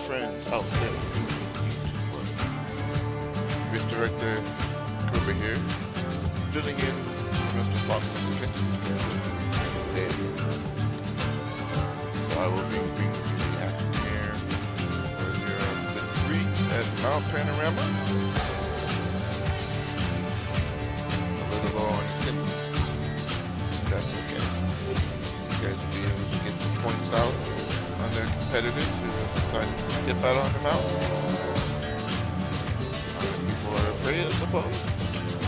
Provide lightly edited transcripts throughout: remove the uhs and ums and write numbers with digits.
friends out there. Race Director Cooper here, filling in Mr. Fox's today. So I will be bringing you the action here for the 3 at Mount Panorama. A little low on tip. That's okay. You guys will be able to get the points out on their competitors who have decided to dip out on the mountain. People are afraid, I suppose.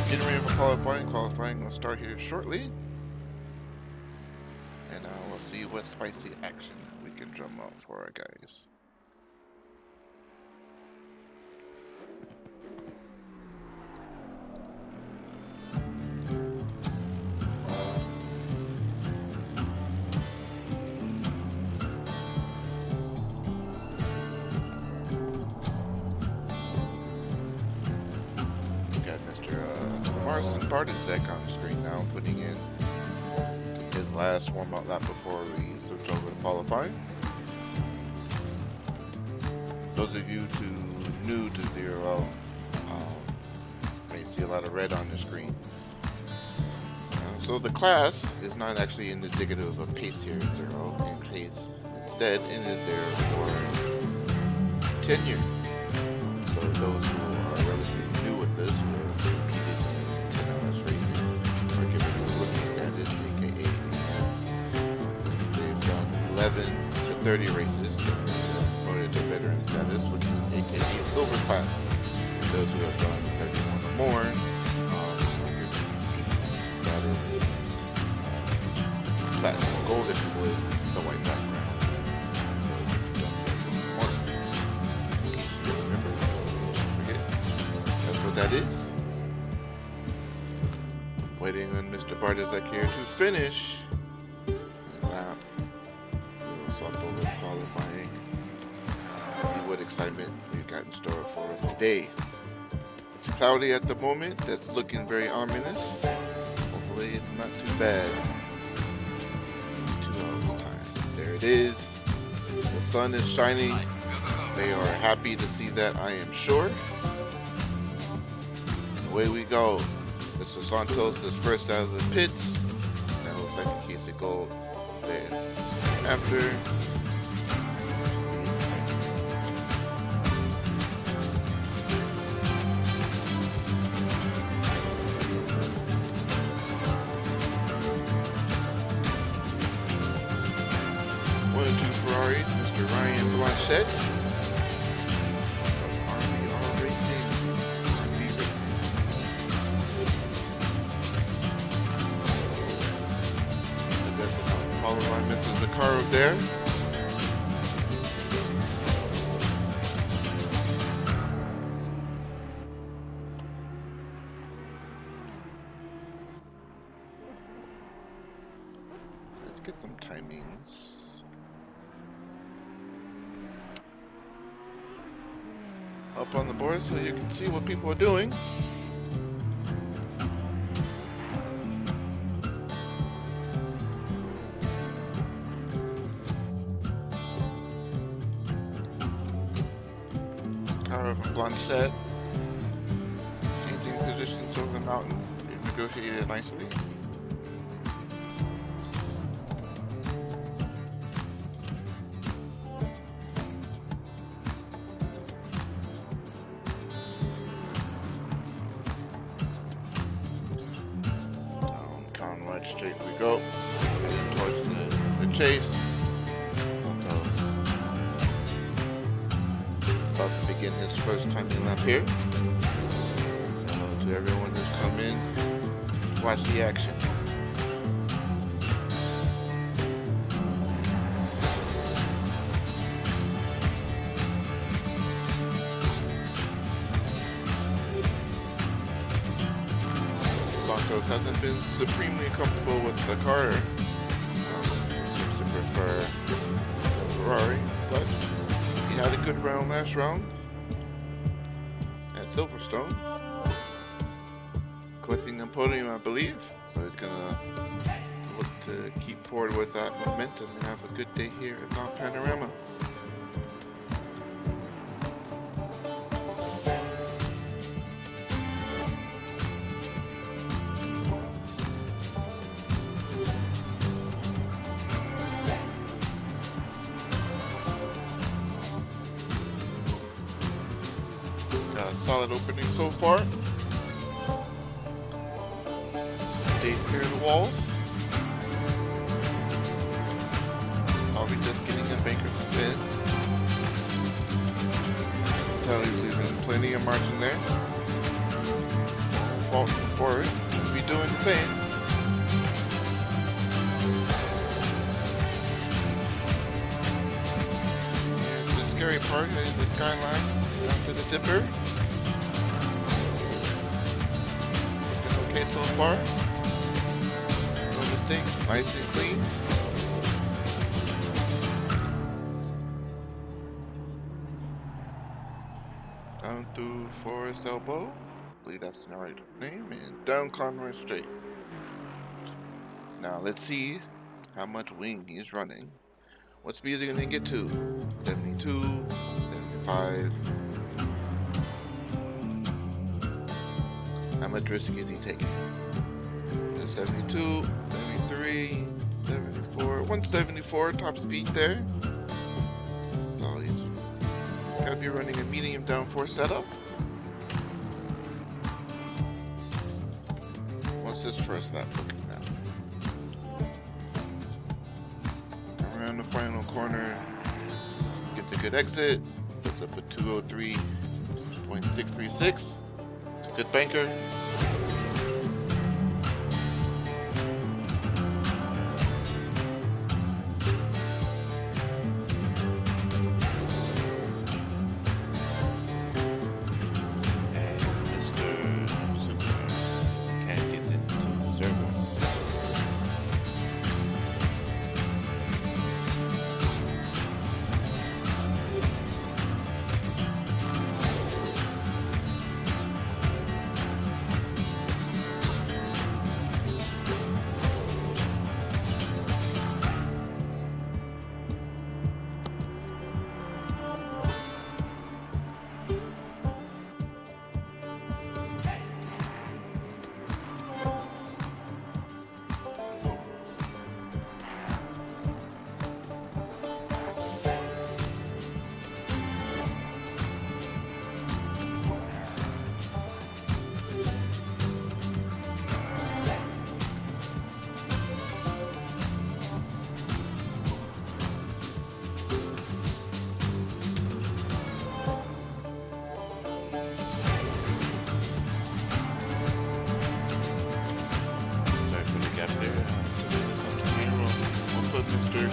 Getting ready for qualifying. Qualifying will start here shortly. And we'll see what spicy action we can drum up for our guys. Bartosek on the screen now, putting in his last warm-up lap before we switch over to qualifying. Those of you new to Zero may see a lot of red on the screen. So the class is not actually indicative of pace here at Zero. In case instead it is there for tenure. So those who are relatively new with this aka 11 to 30 races promoted to veteran status, which is aka silver class. And those who have done 31 or more, status platinum or gold if you would, the white background. That's what that is. Waiting on Mr. Bartosek here to finish. Swap over to qualifying. See what excitement we've got in store for us today. It's cloudy at the moment. That's looking very ominous. Hopefully it's not too bad. 2 hours time. There it is. The sun is shining. They are happy to see that, I am sure. And away we go. Mr. Santos is first out of the pits. That looks like a case of gold there. After one or two Ferraris, Mr. Ryan Blanchette of RBR Racing. Followed by Mr. Zakharov there. Let's get some timings. Up on the board so you can see what people are doing. Blanchette changing positions over the mountain. They've negotiated nicely. Down Conrad straight we go. Heading towards the chase. About to begin his first timing lap here. To everyone who's come in to watch the action. Santos hasn't been supremely comfortable with the car. Seems to prefer Ferrari, but he had a good round last round at Silverstone, collecting a podium, I believe. So he's gonna look to keep forward with that momentum and have a good day here at Mount Panorama. solid opening so far. Stayed clear of the walls. Probably just getting a banker spin. Tell he's leaving plenty of margin there. Fault for it. We'll be doing the same. Here's the scary part. Here's the skyline down to the dipper. Looking okay so far. No mistakes. Nice and clean. Down through Forest Elbow, I believe that's the right name, and down Conroy Straight. Now let's see how much wing he's running. What speed is he going to get to? 72, 75. How much risk is he taking? 72, 73, 74, 174 top speed there. So he's got to be running a medium downforce setup. What's this first lap looking at? Around the final corner, gets a good exit, puts up a 203.636. It's a good banker.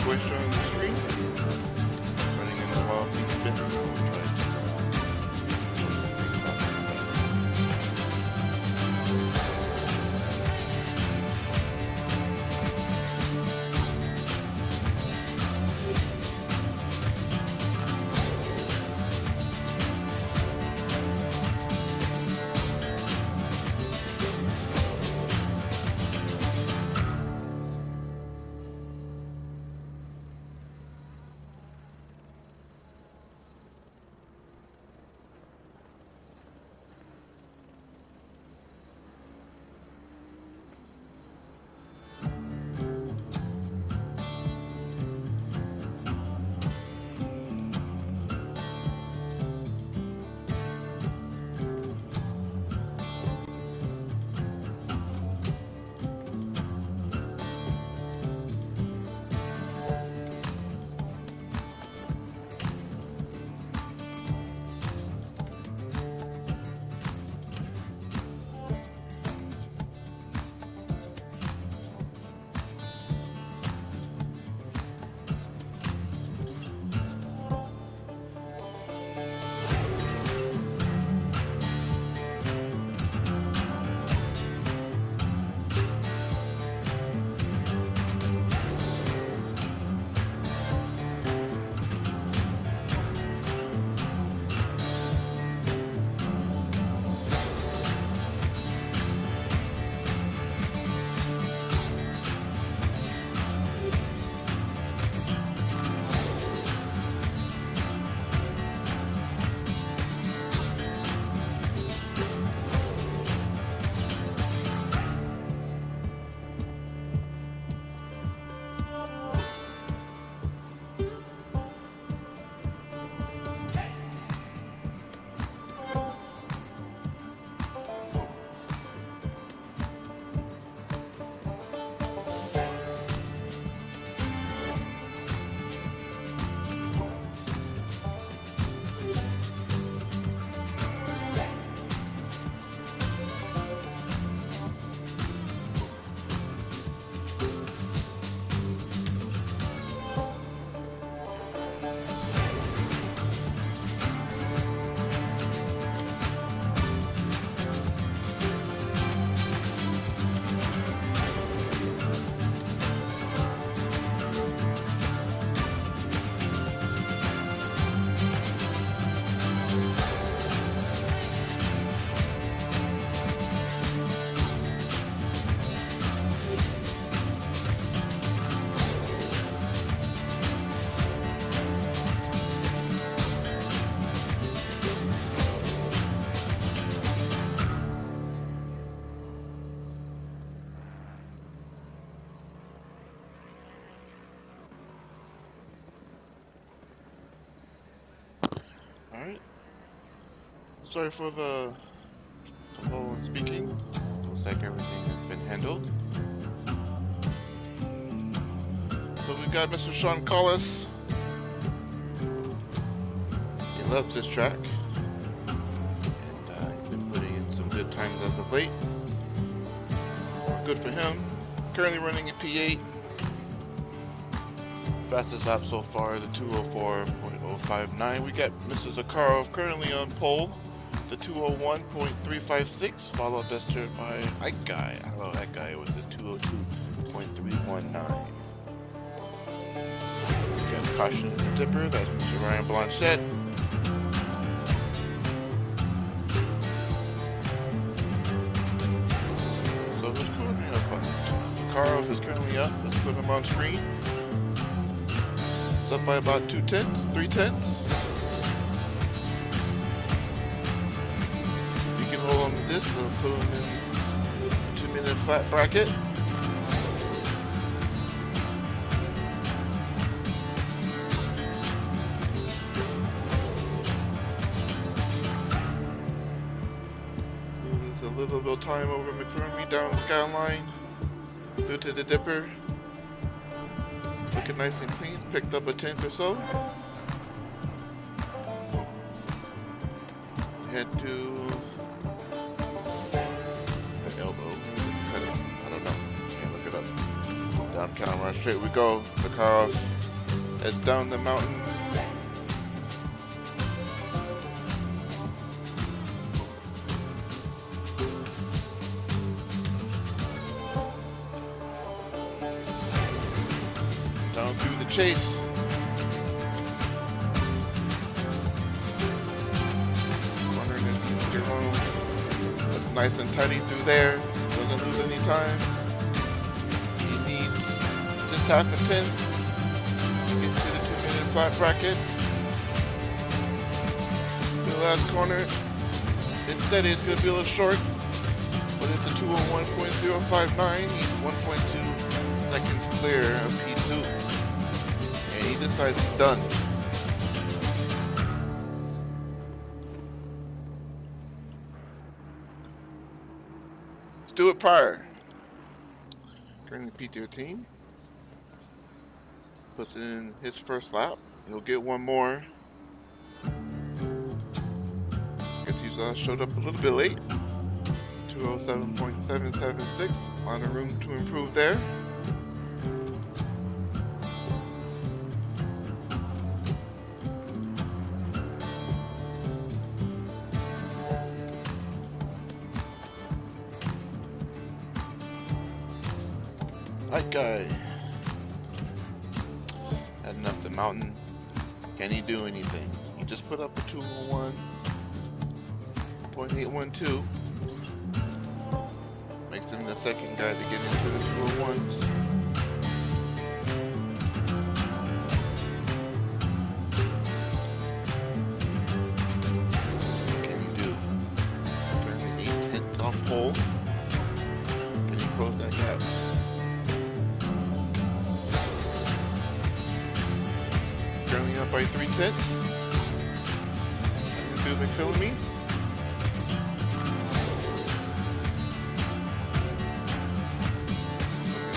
Question on the screen. Running in the wall, big spin. Alright. Sorry for the low in speaking. Looks like everything has been handled. So we got Mr. Sean Collis. He loves this track. And he's been putting in some good times as of late. Good for him. Currently running a P8. Fastest lap so far, the 204.059. We got Mr. Zakharov currently on pole, the 201.356, followed best by Ike Guy. Hello, Ike Guy with the 202.319. We got caution in the dipper, that's Mr. Ryan Blanchette. So who's currently up on Zakharov is currently up, let's put him on screen. It's up by about 2 tenths, 3 tenths. If you can hold on to this, we'll put him in the 2-minute flat bracket. There's a little bit of time over McPherson down the skyline through to the dipper. Looking nice and clean. He's picked up a tenth or so. Head to the elbow. I don't know. Can't look it up. Down camera. Straight we go. Zakharov heads down the mountain. Down through the chase. Wondering if he can get home. Looks nice and tidy through there. Doesn't lose any time. He needs just half a tenth to get to the 2-minute flat bracket. The last corner. It's steady. It's going to be a little short. But it's a 201.059. He's 1.2 seconds clear of P2. And he decides he's done. Stuart Pryor, currently P13, puts it in his first lap. He'll get one more. Guess he's showed up a little bit late. 207.776, a lot of room to improve there. That guy heading up the mountain. Can he do anything? He just put up a 201.812. Makes him the second guy to get into the 201s. What can he do? Currently 8 tenths off pole. Can he close that gap? Currently up by 3 tenths. That's through McPhillamy.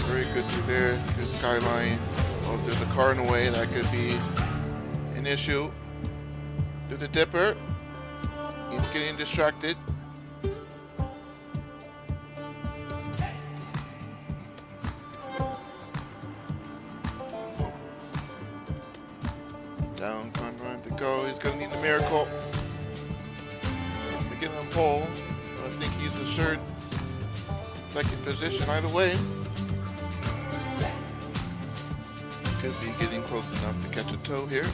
Very good through there. Good skyline. Well, if there's a car in the way, that could be an issue. Through the dipper. He's getting distracted. Down, run to go. He's going to need a miracle to get on pole. I think he's assured second position either way. Could be getting close enough to catch a toe here.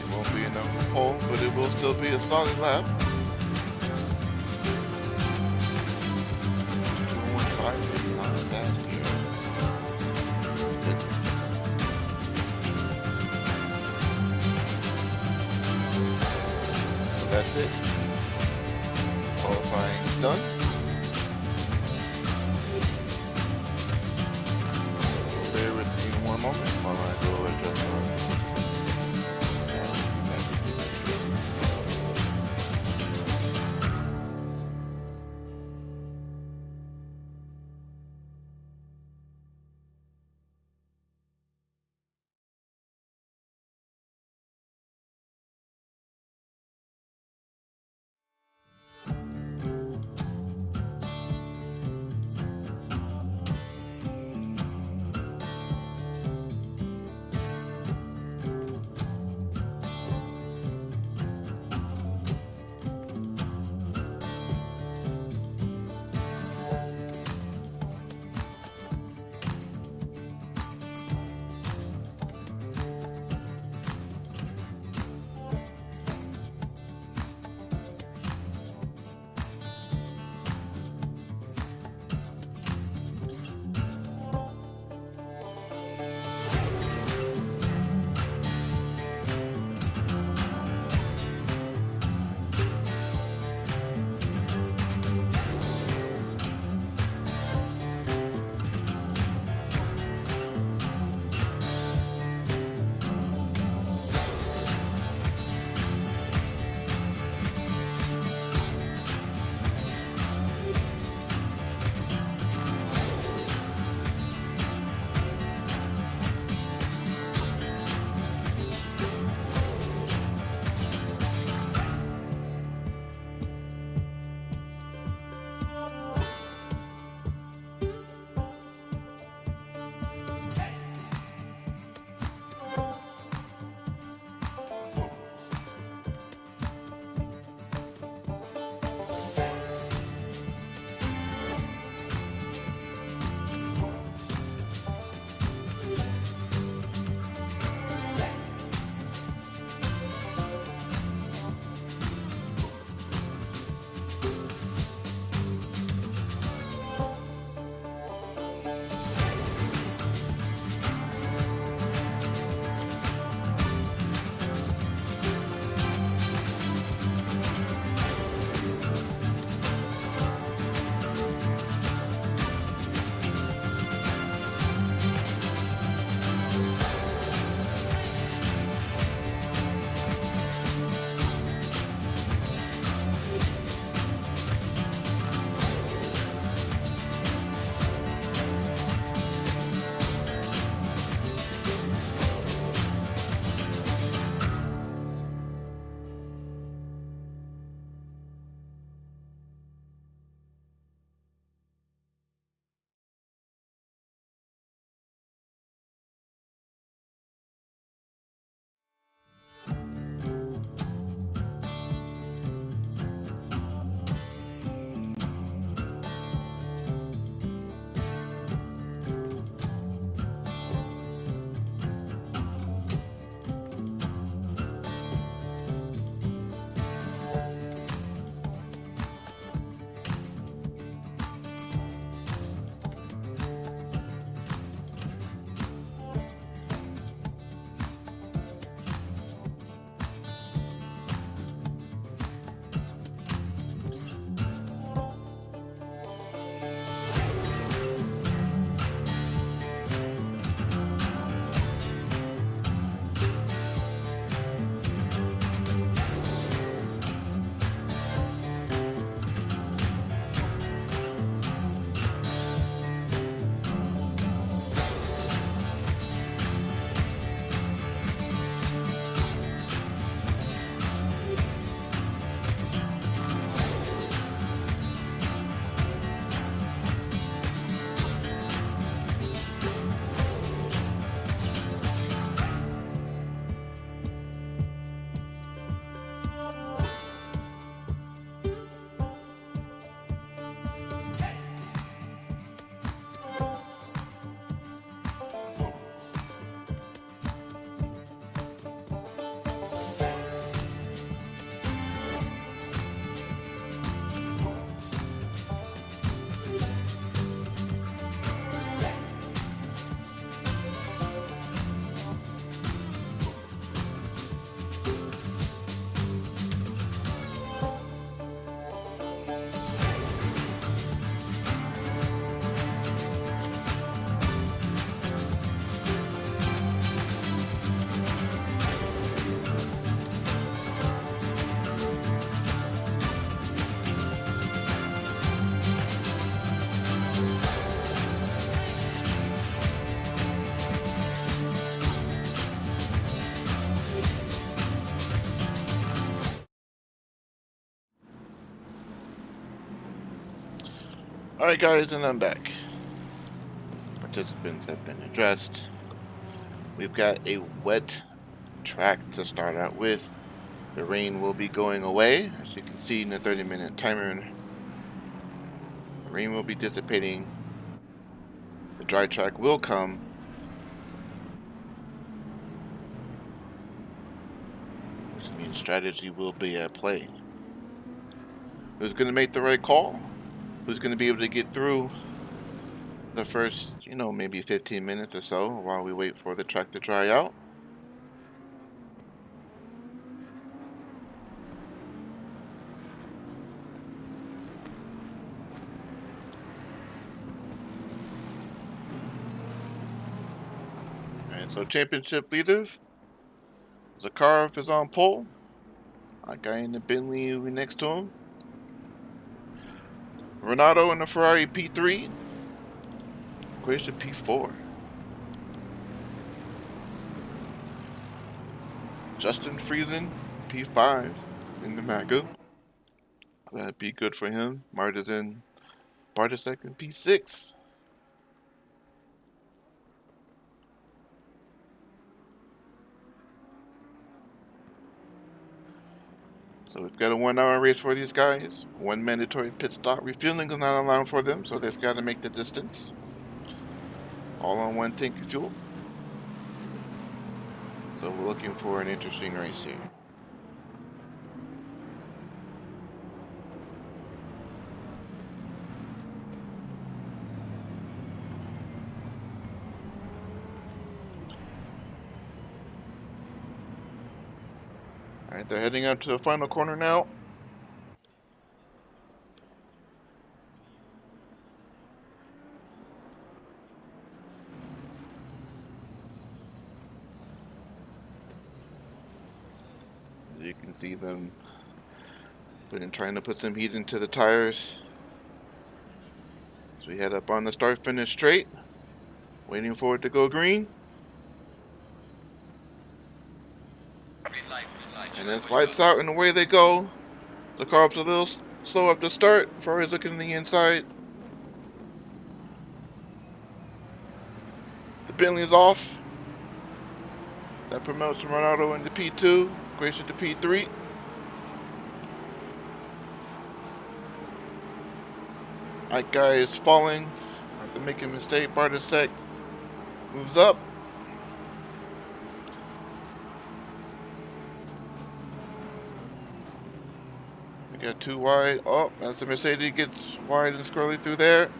It won't be enough for pole, but it will still be a solid lap. 215 is not bad here. So that's it. Qualifying is done. Alright guys, and I'm back. Participants have been addressed. We've got a wet track to start out with. The rain will be going away, as you can see in the 30-minute timer. The rain will be dissipating. The dry track will come. Which means strategy will be at play. Who's going to make the right call? Who's going to be able to get through the first, maybe 15 minutes or so while we wait for the track to dry out? Alright, so championship leaders. Zakharov is on pole. That guy in the Bentley next to him. Renato in the Ferrari P3. Croatia P4. Justin Friesen P5 in the Magu. That'd be good for him. Bartasek in P6. So we've got a 1-hour race for these guys. One mandatory pit stop. Refueling is not allowed for them, so they've got to make the distance. All on one tank of fuel. So we're looking for an interesting race here. Alright, they're heading out to the final corner now. You can see them trying to put some heat into the tires. So we head up on the start finish straight, waiting for it to go green. And then lights out and away they go. The car's a little slow at the start. Ferrari's looking on the inside. The Bentley's off. That promotes Renato into P2, Croatia to P3. That guy is falling. After making a mistake, Bartasek moves up. We got too wide. Oh, as the Mercedes gets wide and squirrely through there.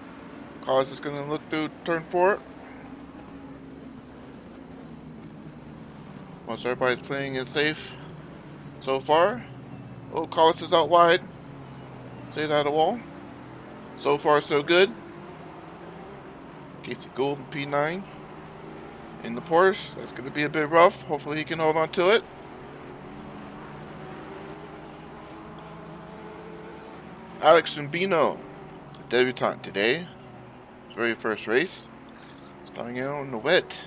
Carlos is going to look through turn 4. Once everybody's playing it safe so far. Oh, Carlos is out wide. Stayed out of the wall. So far, so good. Casey Gould P9 in the Porsche. That's going to be a bit rough. Hopefully he can hold on to it. Alex Cimbino, it's a debutant today. His very first race. It's going in on the wet.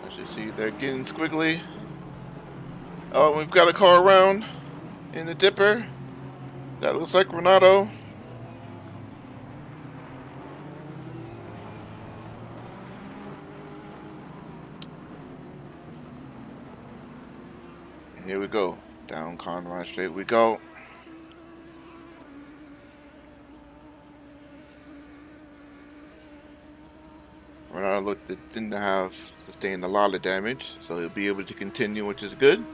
As you see, they're getting squiggly. Oh, we've got a car around in the dipper. That looks like Renato. And here we go. Down Conrad straight we go. Renato didn't have sustained a lot of damage, so he'll be able to continue, which is good.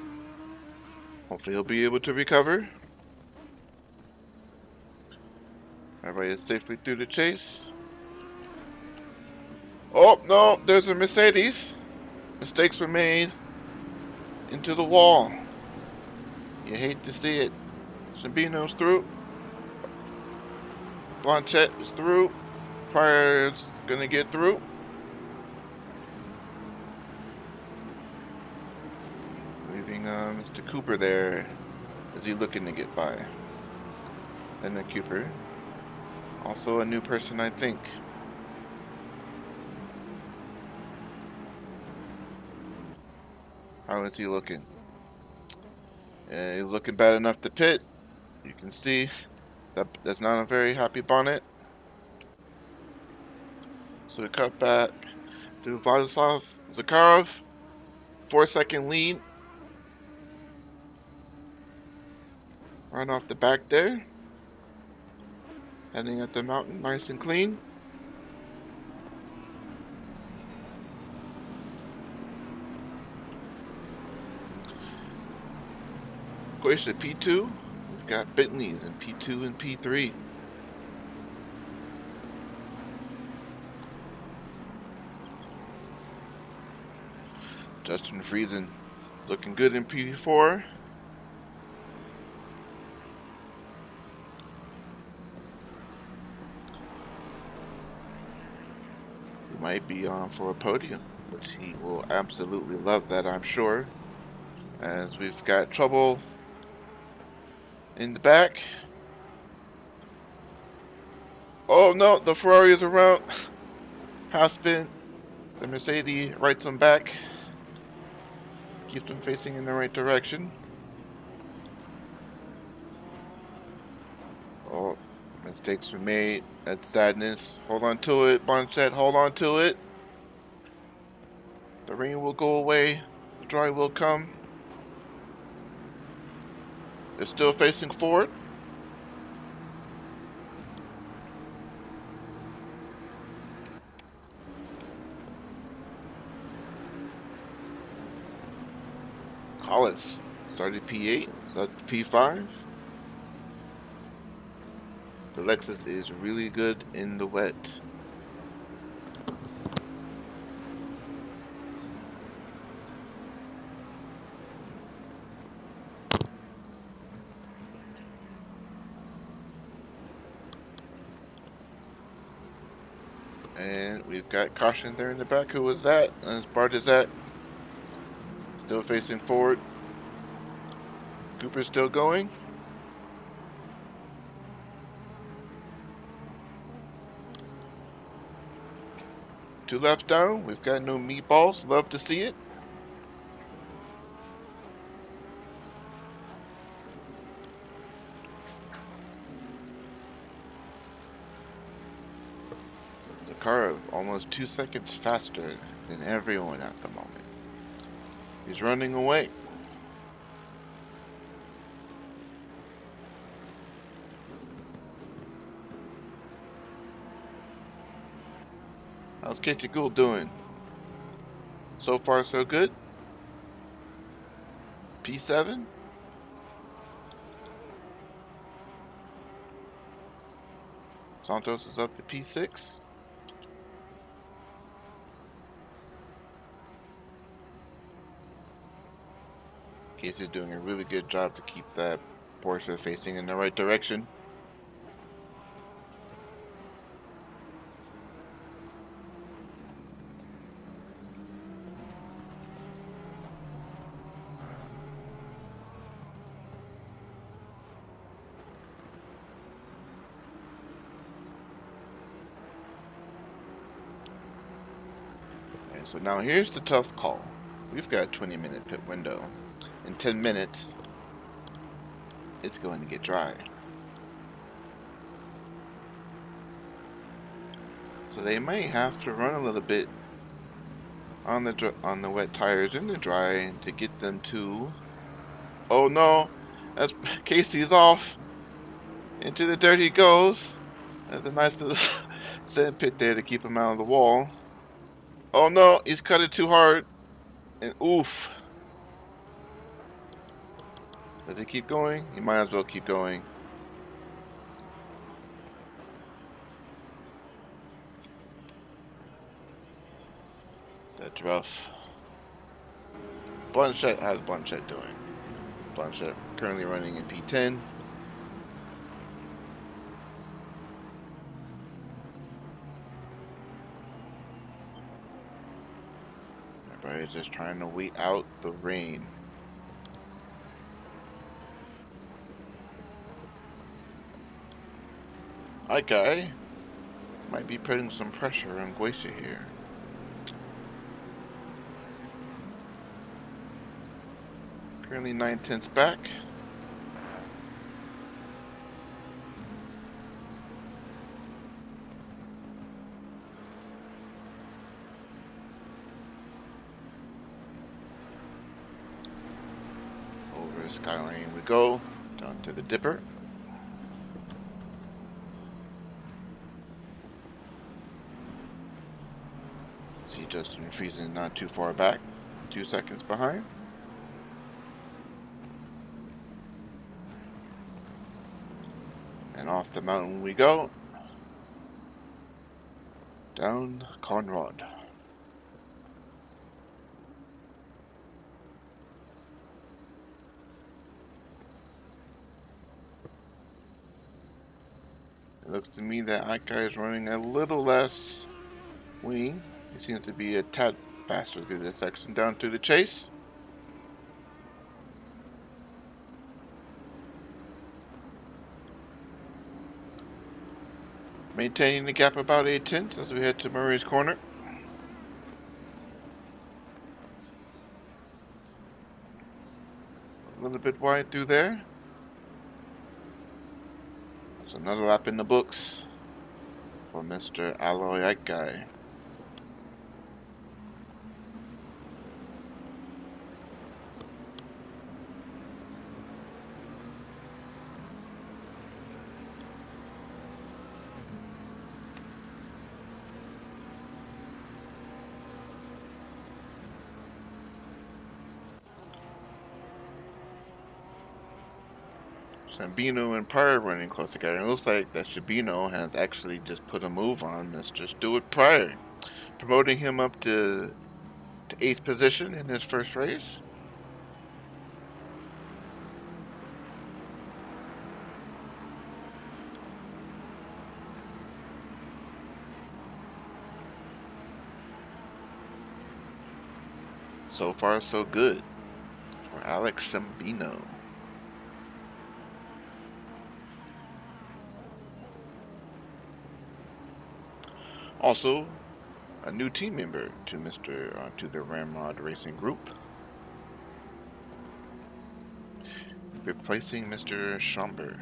Hopefully he'll be able to recover. Everybody is safely through the chase. Oh, no, there's a Mercedes. Mistakes were made into the wall. You hate to see it. Cimbino's through. Blanchett is through. Pryor's gonna get through. Leaving Mr. Cooper there. Is he looking to get by? And then Cooper. Also a new person, I think. How is he looking? Yeah, he's looking bad enough to pit. You can see that's not a very happy bonnet. So we cut back to Vladislav Zakharov, 4-second lead. Right off the back there. Heading up the mountain, nice and clean. Of course, at P2, we've got Bentleys in P2 and P3. Justin Friesen looking good in P4. He might be on for a podium, which he will absolutely love that, I'm sure. As we've got trouble in the back. Oh no, the Ferrari is around. Half spin. The Mercedes rights them back. Keep them facing in the right direction. Oh, mistakes were made. That's sadness. Hold on to it, Bonchette. Hold on to it. The rain will go away. The dry will come. They're still facing forward. Hollis started P8, so that's P5. The Lexus is really good in the wet. And we've got caution there in the back. Who was that? As Bart is that. Still facing forward. Cooper's still going. Two laps down. We've got no meatballs. Love to see it. Zakharov almost 2 seconds faster than everyone at the moment. He's running away. How's Casey Gould doing? So far, so good. P7. Santos is up to P6. Casey's doing a really good job to keep that Porsche facing in the right direction. And so now here's the tough call. We've got a 20-minute pit window. In 10 minutes, it's going to get dry. So they might have to run a little bit on the wet tires in the dry to get them to. Oh no, as Casey's off. Into the dirt he goes. That's a nice little sand pit there to keep him out of the wall. Oh no, he's cut it too hard. And oof. Does he keep going? He might as well keep going. That's rough. Blanchette, how's Blanchette doing? Blanchette currently running in P10. Everybody's just trying to wait out the rain. That guy might be putting some pressure on Glacier here. Currently 9/10 back. Skyline we go, down to the dipper. See Justin Friesen not too far back, 2 seconds behind. And off the mountain we go, down Conrad. It looks to me that Ika is running a little less wing. He seems to be a tad faster through this section down through the chase. Maintaining the gap about 8/10 as we head to Murray's corner. A little bit wide through there. That's another lap in the books for Mr. Alloy Ike. Sambino and Pryor running close together. It looks like that Shabino has actually just put a move on Mr. Stuart Pryor, promoting him up to 8th position in his first race. So far, so good for Alex Sambino. Also, a new team member to the Ramrod Racing Group, replacing Mr. Schomburg.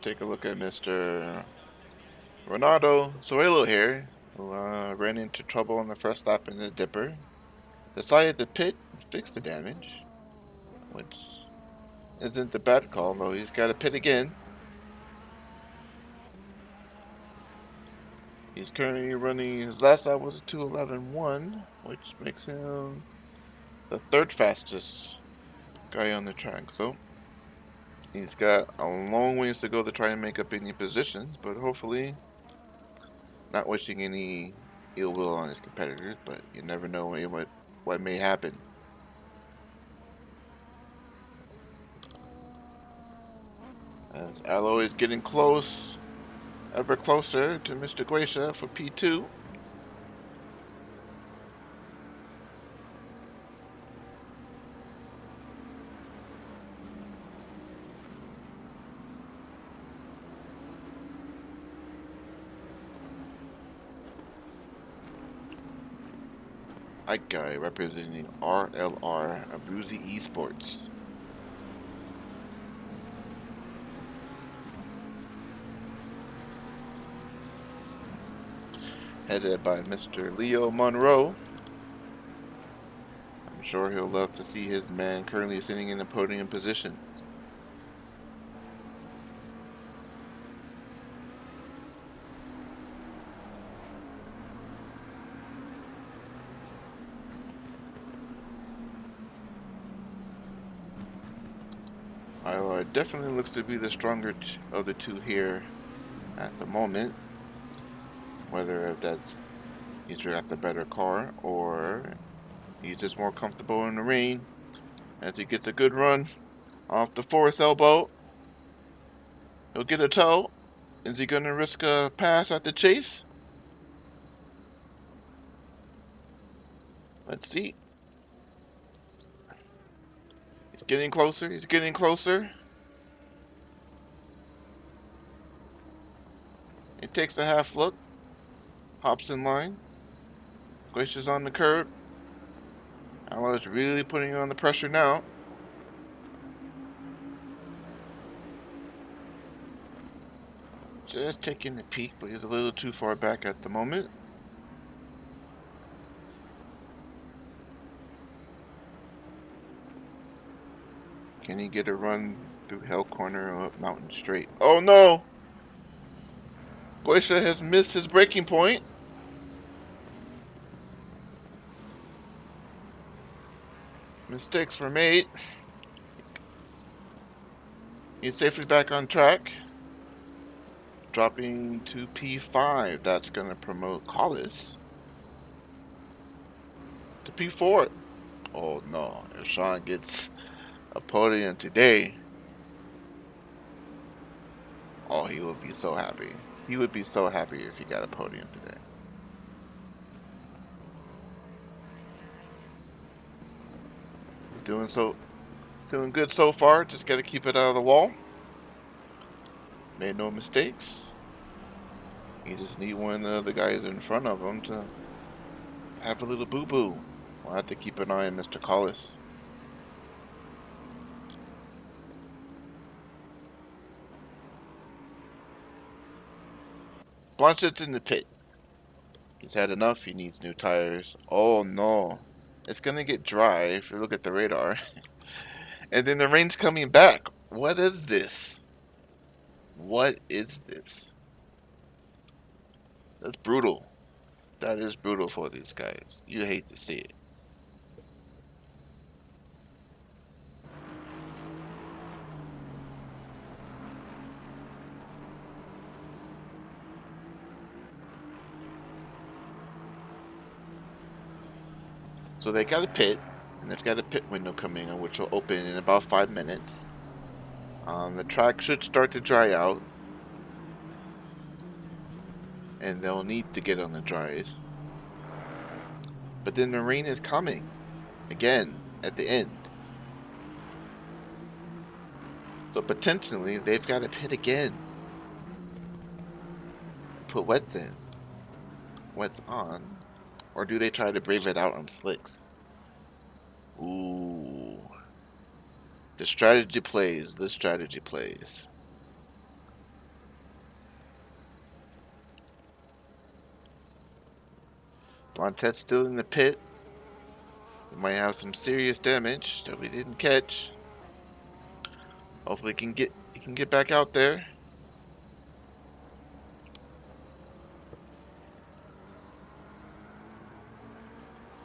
Take a look at Mr. Ronaldo Zoilo here, who ran into trouble on the first lap in the dipper. Decided to pit and fix the damage, which isn't a bad call, though he's got to pit again. He's currently running, his last lap was a 2:11.1, which makes him the 3rd fastest guy on the track. So he's got a long ways to go to try and make up any positions, but hopefully not wishing any ill will on his competitors, but you never know what may happen. As Alloy is getting close, ever closer to Mr. Gracia for P2. Ike Guy representing RLR Abruzzi Esports. Headed by Mr. Leo Monroe. I'm sure he'll love to see his man currently sitting in the podium position. Definitely looks to be the stronger of the two here at the moment. Whether that's he's got the better car or he's just more comfortable in the rain as he gets a good run off the force elbow. He'll get a tow. Is he going to risk a pass at the chase? Let's see. He's getting closer. He's getting closer. It takes a half look, hops in line. Glaciers on the curb. Alloy's really putting on the pressure now. Just taking the peak, but he's a little too far back at the moment. Can he get a run through Hell Corner or up Mountain Straight? Oh no! Glacier has missed his braking point. Mistakes were made. He's safely back on track. Dropping to P5. That's going to promote Collis to P4. Oh no, if Sean gets a podium today, oh, he would be so happy. He would be so happy if he got a podium today. He's doing good so far. Just got to keep it out of the wall. Made no mistakes. You just need one of the guys in front of him to have a little boo-boo. We'll have to keep an eye on Mr. Collis. Blanchet's in the pit. He's had enough. He needs new tires. Oh no. It's going to get dry if you look at the radar. And then the rain's coming back. What is this? What is this? That's brutal. That is brutal for these guys. You hate to see it. So they got a pit, and they've got a pit window coming on, which will open in about 5 minutes. The track should start to dry out, and they'll need to get on the dries. But then the rain is coming again at the end. So potentially they've got to pit again. Put wets in. Wets on. Or do they try to brave it out on slicks? Ooh. The strategy plays. The strategy plays. Blanchet's still in the pit. We might have some serious damage that we didn't catch. Hopefully he can get back out there.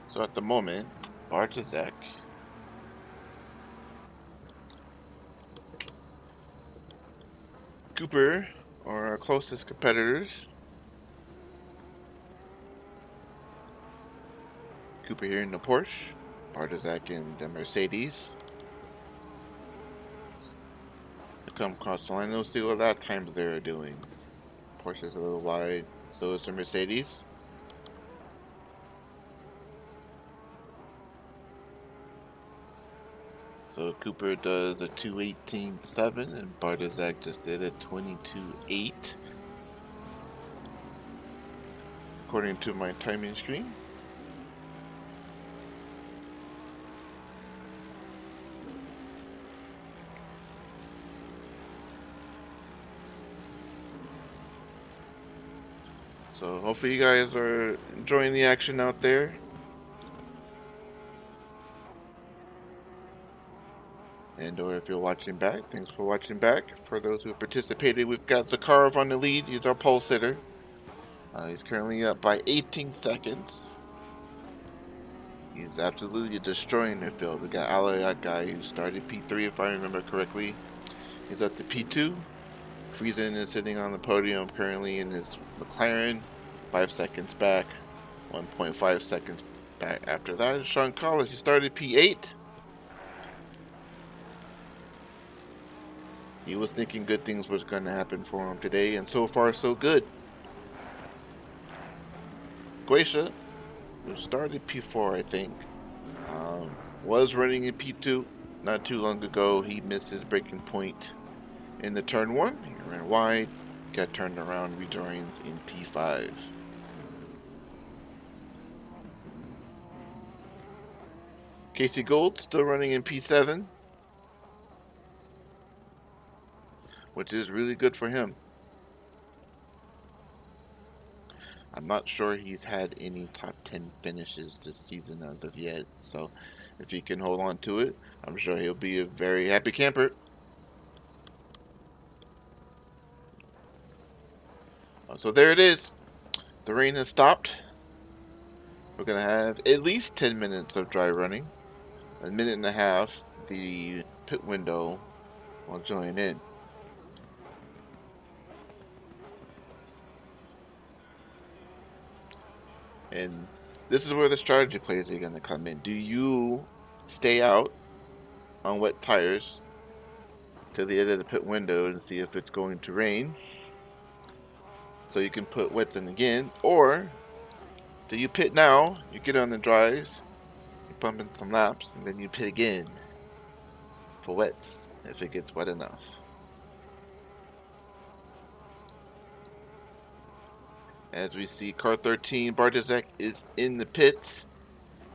So at the moment, Bartosek Cooper are our closest competitors. Cooper here in the Porsche, Bartosek in the Mercedes. Come across the line, we'll see what lap times they're doing. Porsche is a little wide, so is the Mercedes. So Cooper does a 2:18.7 and Bartosek just did a 22.8. According to my timing screen. So hopefully you guys are enjoying the action out there. And or if you're watching back, thanks for watching back. For those who have participated, we've got Zakharov on the lead. He's our pole sitter. He's currently up by 18 seconds. He's absolutely destroying the field. We got Alloy, guy who started P3 if I remember correctly. He's at the P2. Friesen is sitting on the podium currently in his McLaren. 5 seconds back. 1.5 seconds back after that. Sean Collis, he started P8. He was thinking good things was going to happen for him today, and so far so good. Glacier, who started P4 I think, was running in P2 not too long ago. He missed his braking point in the turn 1. He ran wide, got turned around, rejoins in P5. Casey Gold still running in P7, which is really good for him. I'm not sure he's had any top 10 finishes this season as of yet, so if he can hold on to it, I'm sure he'll be a very happy camper. So there it is. The rain has stopped. We're going to have at least 10 minutes of dry running. A minute and a half, the pit window will join in. And this is where the strategy plays are going to come in. Do you stay out on wet tires to the end of the pit window and see if it's going to rain, so you can put wets in again? Or do you pit now, you get on the dries, you pump in some laps, and then you pit again for wets if it gets wet enough? As we see, car 13, Bartosek is in the pits.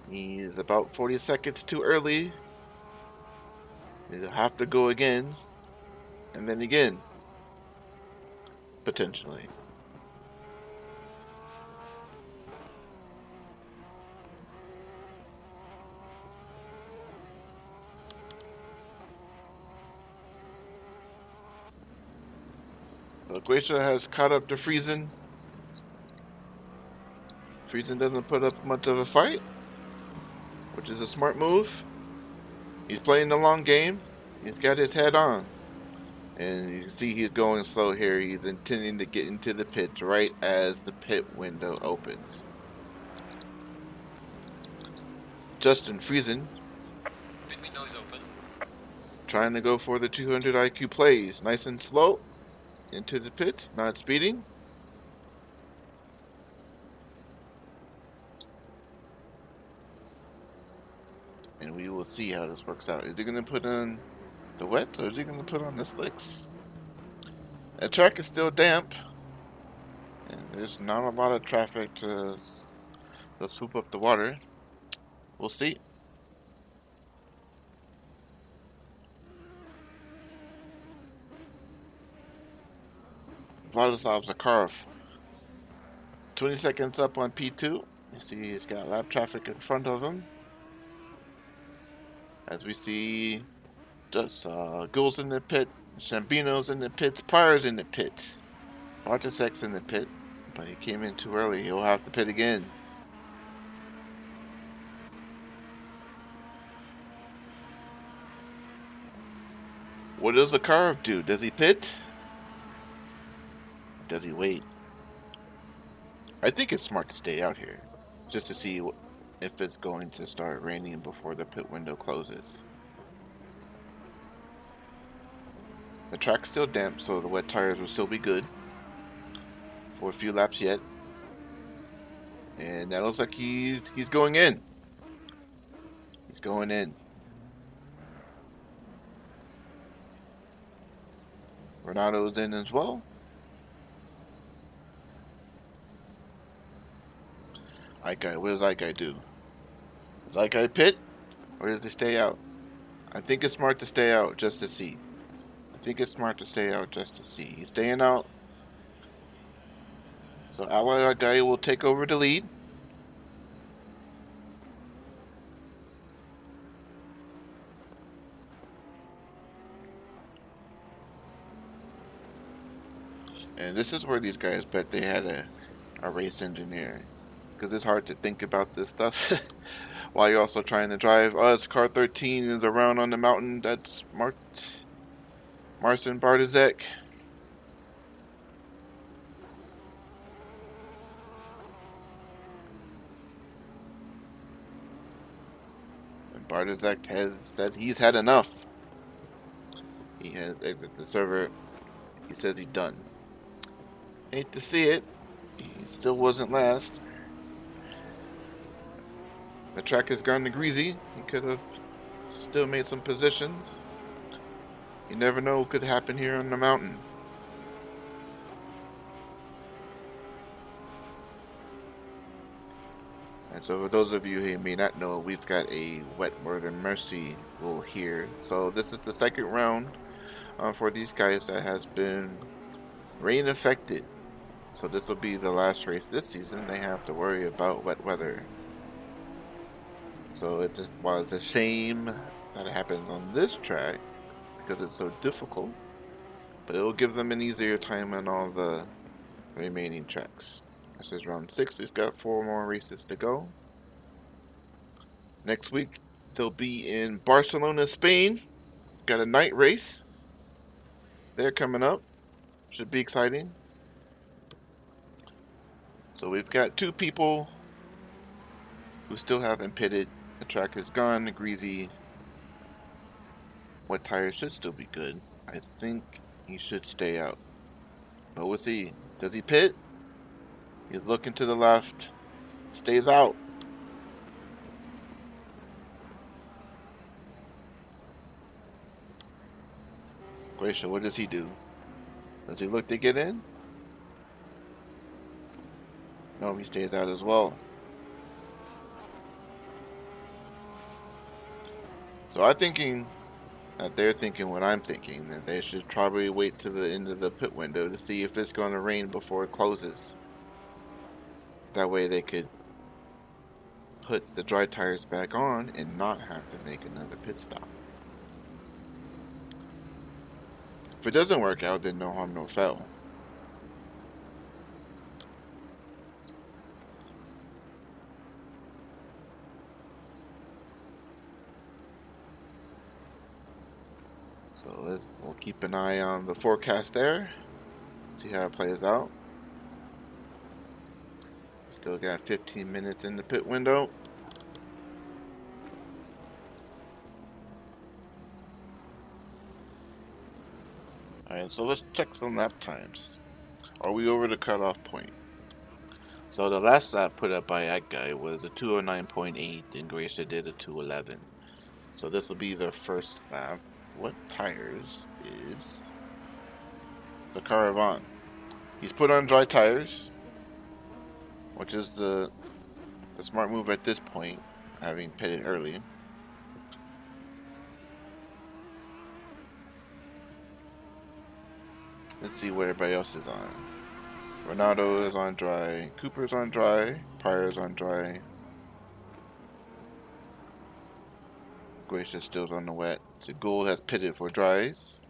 He's about 40 seconds too early. He'll have to go again, and then again, potentially. So Glacier has caught up to Friesen. Friesen doesn't put up much of a fight, which is a smart move. He's playing the long game. He's got his head on. And you can see he's going slow here. He's intending to get into the pit right as the pit window opens. Justin Friesen, pit window is open, trying to go for the 200 IQ plays. Nice and slow into the pit, not speeding. And we will see how this works out. Is he going to put on the wets, or is he going to put on the slicks? The track is still damp, and there's not a lot of traffic to swoop up the water. We'll see. Vladislav's Zakharov, 20 seconds up on P2. You see he's got lap traffic in front of him. As we see just Gould's in the pit, Shambino's in the pit, Pryor's in the pit, Bartosek's in the pit, but he came in too early. He'll have to pit again. What does Zakharov do? Does he pit? Or does he wait? I think it's smart to stay out here, just to see if it's going to start raining before the pit window closes. The track's still damp, so the wet tires will still be good for a few laps yet. And that looks like he's going in. He's going in. Renato's in as well. Ikai, what does Ikai do? Does Ikai pit, or does he stay out? I think it's smart to stay out just to see. He's staying out. So Ally Ikai will take over the lead. And this is where these guys bet they had a race engineer, because it's hard to think about this stuff while you're also trying to drive. Us, car 13 is around on the mountain. That's Marcin Bartosek. And Bartosek has said he's had enough. He has exited the server. He says he's done. Hate to see it. He still wasn't last. The track has gone to greasy. He could have still made some positions. You never know what could happen here on the mountain. And so for those of you who may not know, we've got a wet weather mercy rule here. So this is the second round for these guys that has been rain affected. So this will be the last race this season. They have to worry about wet weather. So while it's a shame that it happens on this track because it's so difficult, but it will give them an easier time on all the remaining tracks. This is round 6. We've got 4 more races to go. Next week they'll be in Barcelona, Spain. Got a night race. They're coming up. Should be exciting. So we've got 2 people who still haven't pitted. The track is gone, greasy. Wet tires should still be good. I think he should stay out. But we'll see. Does he pit? He's looking to the left. Stays out. Gracia, what does he do? Does he look to get in? No, he stays out as well. So I'm thinking that they're thinking what I'm thinking, that they should probably wait to the end of the pit window to see if it's going to rain before it closes. That way they could put the dry tires back on and not have to make another pit stop. If it doesn't work out, then no harm, no foul. So we'll keep an eye on the forecast there. See how it plays out. Still got 15 minutes in the pit window. Alright, so let's check some lap times. Are we over the cutoff point? So the last lap put up by that guy was a 209.8 and Gracia did a 211. So this will be the first lap. What tires is the Caravan? He's put on dry tires, which is the smart move at this point, having pitted early. Let's see what everybody else is on. Ronaldo is on dry, Cooper's on dry, Pryor's on dry. Gracia still's on the wet. So Gould has pitted for dries.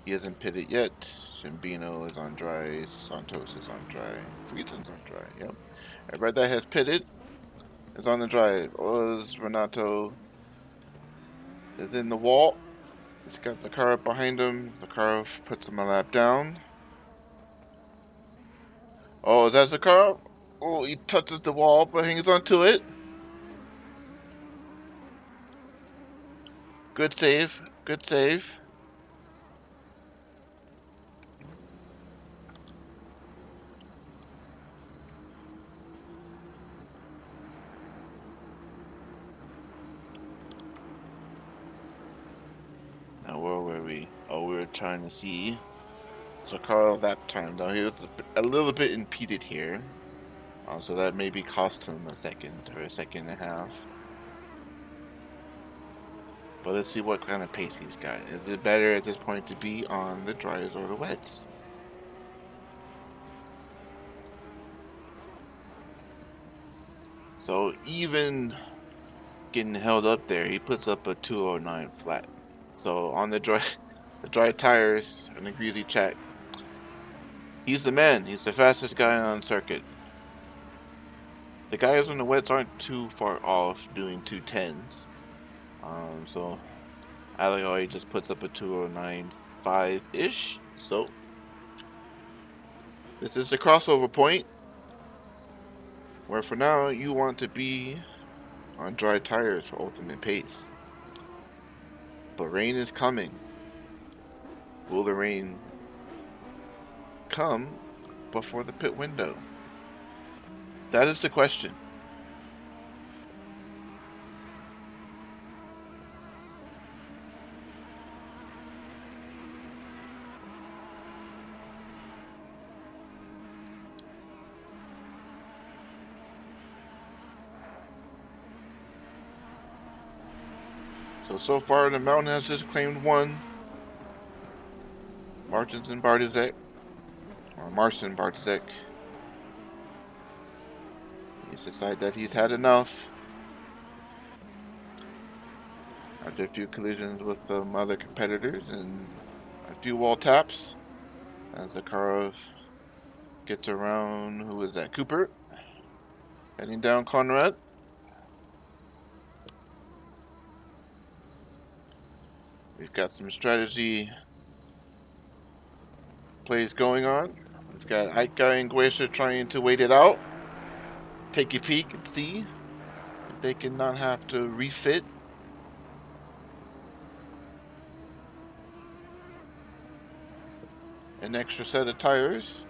He hasn't pitted yet. Shimbino is on dry. Santos is on dry. Friesen's on dry. Yep. Everybody that has pitted is on the dry. Oz, Renato is in the wall. He's got Zakharov behind him. Zakharov puts him a lap down. Oh, is that Zakharov? Oh, he touches the wall but hangs onto it. Good save. Good save. Now where were we? Oh, we were trying to see. So Carl that time though, he was a little bit impeded here. So that maybe cost him a second or a second and a half. But let's see what kind of pace he's got. Is it better at this point to be on the dries or the wets? So even getting held up there, he puts up a 209 flat. So on the dry tires and the greasy track, he's the man. He's the fastest guy on circuit. The guys on the wets aren't too far off doing 210s. So Alioy just puts up a 209.5-ish. So this is the crossover point where for now you want to be on dry tires for ultimate pace. But rain is coming. Will the rain come before the pit window? That is the question. So far the Mountain has just claimed one. Martin Bartizek. Or Marcin Bartizek. He's decided that he's had enough. After a few collisions with other competitors and a few wall taps, as Zakharov gets around, who is that? Cooper. Heading down Conrad. We've got some strategy plays going on. We've got Aika and Guesha trying to wait it out. Take a peek and see if they can not have to refit. An extra set of tires.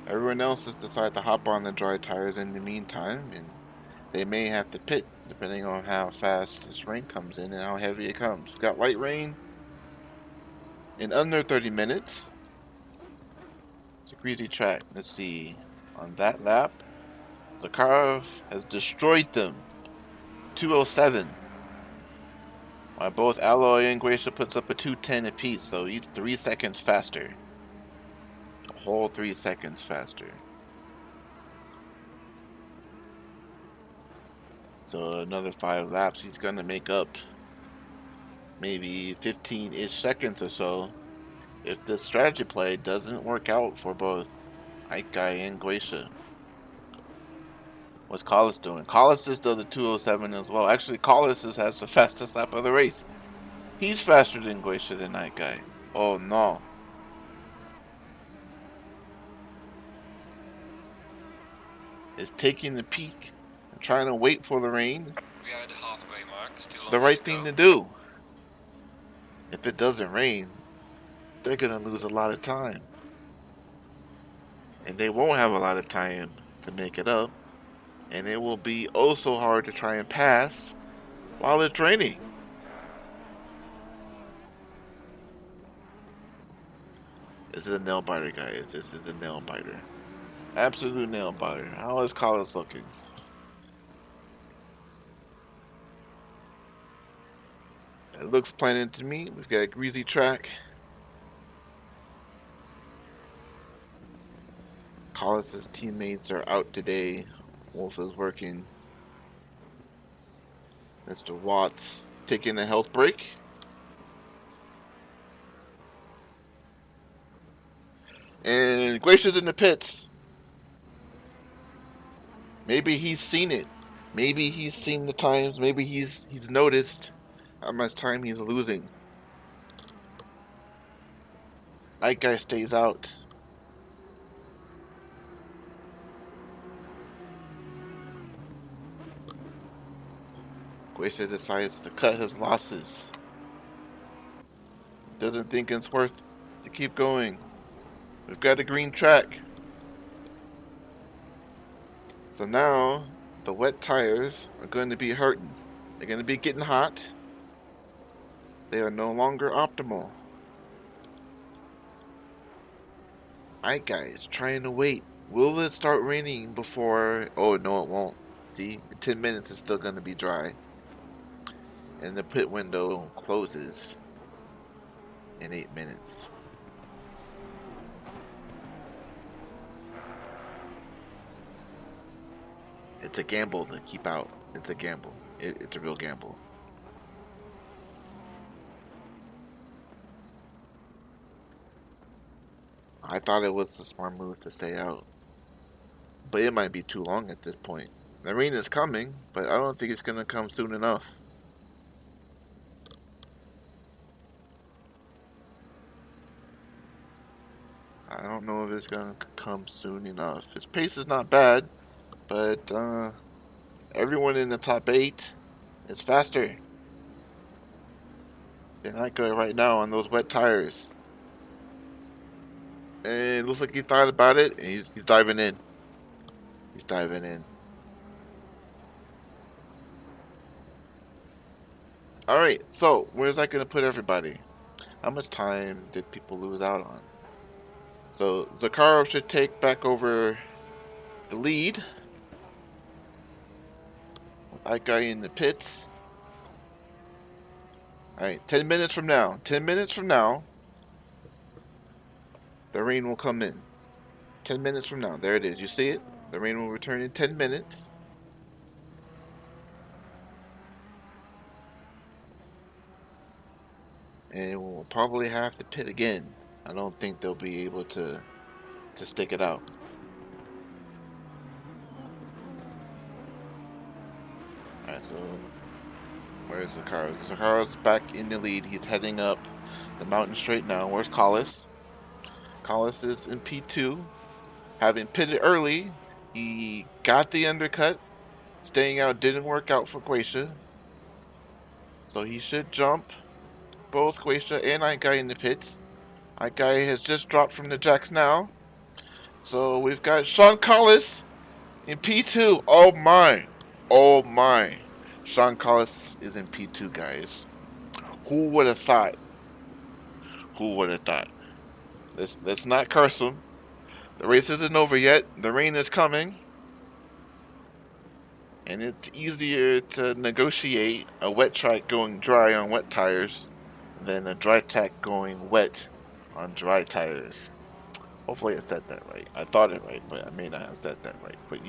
Everyone else has decided to hop on the dry tires in the meantime, and they may have to pit depending on how fast this rain comes in and how heavy it comes. We've got light rain in under 30 minutes. It's a greasy track. Let's see. On that lap, Zakharov has destroyed them. 207. While both Alloy and Guesha puts up a 210 apiece, so he's 3 seconds faster. A whole 3 seconds faster. So another 5 laps, he's gonna make up maybe 15-ish seconds or so if this strategy play doesn't work out for both Aikai and Guesha. What's Collis doing? Collis just does a 207 as well. Actually, Collis has the fastest lap of the race. He's faster than Guesha than Aikai. Oh no. Is taking the peak and trying to wait for the rain. We are at the halfway mark. Still The right thing to do. If it doesn't rain, they're gonna lose a lot of time. And they won't have a lot of time to make it up. And it will be oh so hard to try and pass while it's raining. This is a nail biter, guys. This is a nail biter. Absolute nail biter. How is Collis looking? It looks planted to me. We've got a greasy track. Collis's teammates are out today. Wolf is working. Mr. Watts taking a health break. And Guesha's in the pits. Maybe he's seen it. Maybe he's seen the times. Maybe he's noticed how much time he's losing. That guy stays out. Guesha decides to cut his losses. Doesn't think it's worth to keep going. We've got a green track. So now the wet tires are going to be hurting. They're going to be getting hot. They are no longer optimal. Alright guys, trying to wait. Will it start raining before... Oh no, it won't. See, in 10 minutes it's still going to be dry. And the pit window closes in 8 minutes. It's a gamble to keep out. It's a gamble. It's a real gamble. I thought it was the smart move to stay out. But it might be too long at this point. The rain is coming, but I don't think it's going to come soon enough. I don't know if it's going to come soon enough. His pace is not bad, but everyone in the top 8 is faster. They're not good right now on those wet tires. And it looks like he thought about it, and he's diving in. He's diving in. Alright, so where's that going to put everybody? How much time did people lose out on? So Zakharov should take back over the lead. With that guy in the pits. Alright, 10 minutes from now. 10 minutes from now, the rain will come in. 10 minutes from now. There it is. You see it? The rain will return in 10 minutes. And we'll probably have to pit again. I don't think they'll be able to stick it out. Alright, so where's the car? The car's back in the lead. He's heading up the mountain straight now. Where's Collis? Collis is in P2. Having pitted early, he got the undercut. Staying out didn't work out for Guacia. So he should jump both Guacia and Igai in the pits. Igai has just dropped from the jacks now. So we've got Sean Collis in P2. Oh my. Oh my. Sean Collis is in P2, guys. Who would have thought? Who would have thought? Let's not curse him. The race isn't over yet. The rain is coming. And it's easier to negotiate a wet track going dry on wet tires than a dry track going wet on dry tires. Hopefully I said that right. I thought it right, but I may not have said that right. But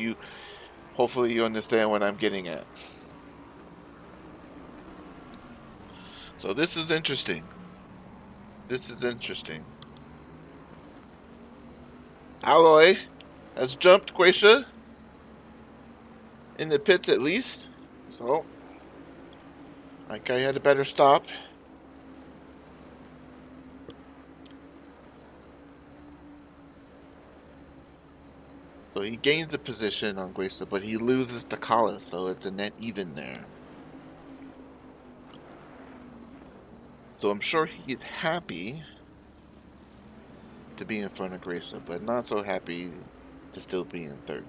hopefully you understand what I'm getting at. So this is interesting. This is interesting. Alloy has jumped Guacia in the pits at least. So that guy had a better stop. So he gains a position on Guacia, but he loses to Collis, so it's a net even there. So I'm sure he's happy to be in front of Guacia, but not so happy to still be in third.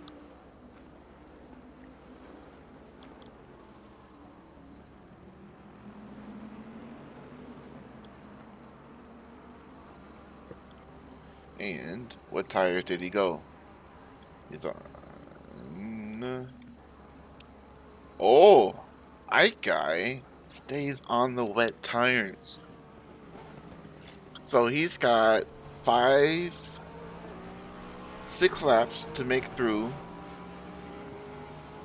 And what tires did he go? He's on. Oh, Igai stays on the wet tires. So he's got 6 laps to make through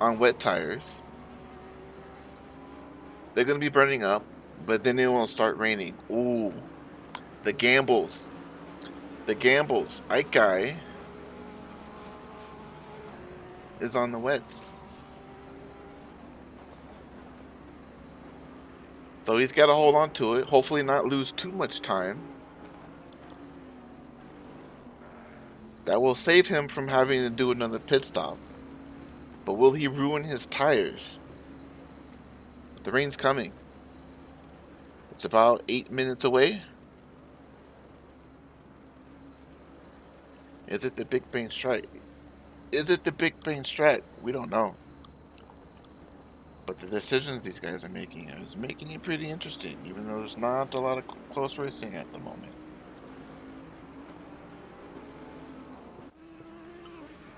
on wet tires. They're going to be burning up, but then it won't start raining. Ooh, the gambles. The gambles. Igai is on the wets. So he's got to hold on to it. Hopefully not lose too much time. That will save him from having to do another pit stop. But will he ruin his tires? The rain's coming. It's about 8 minutes away. Is it the Big Bang Strat? Is it the Big Bang Strat? We don't know. But the decisions these guys are making is making it pretty interesting, even though there's not a lot of close racing at the moment.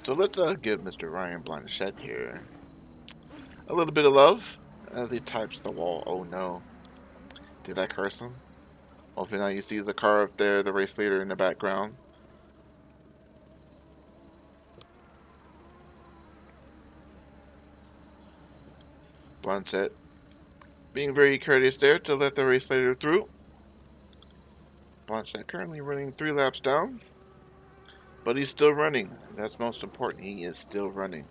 So let's give Mr. Ryan Blanchette here a little bit of love as he types the wall. Oh no. Did I curse him? Hopefully now you see the car up there, the race leader in the background. Blanchette being very courteous there to let the race leader through. Blanchette currently running 3 laps down. But he's still running. That's most important. He is still running.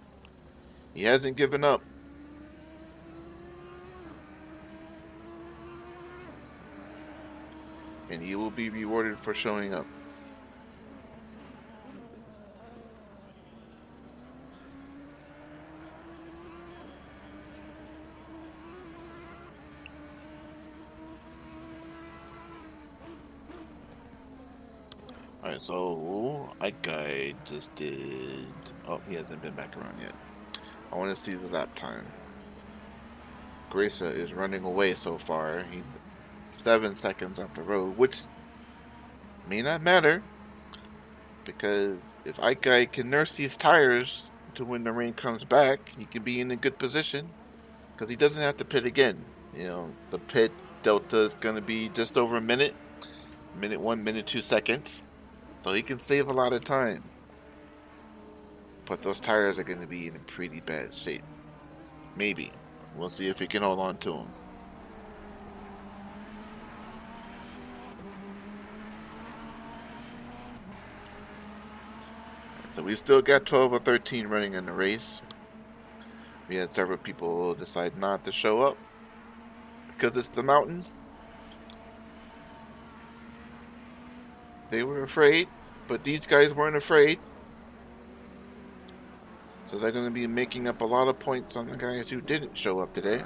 He hasn't given up. And he will be rewarded for showing up. Alright, so Igai just did... Oh, he hasn't been back around yet. I want to see the lap time. Guacia is running away so far. He's 7 seconds off the road, which may not matter. Because if Igai can nurse these tires to when the rain comes back, he can be in a good position. because he doesn't have to pit again. You know, the pit delta is going to be just over a minute, minute 1, minute 2 seconds, so he can save a lot of time. But those tires are going to be in pretty bad shape. Maybe. We'll see if he can hold on to them. So we still got 12 or 13 running in the race. We had several people decide not to show up because it's the mountain. They were afraid, but these guys weren't afraid. So they're going to be making up a lot of points on the guys who didn't show up today.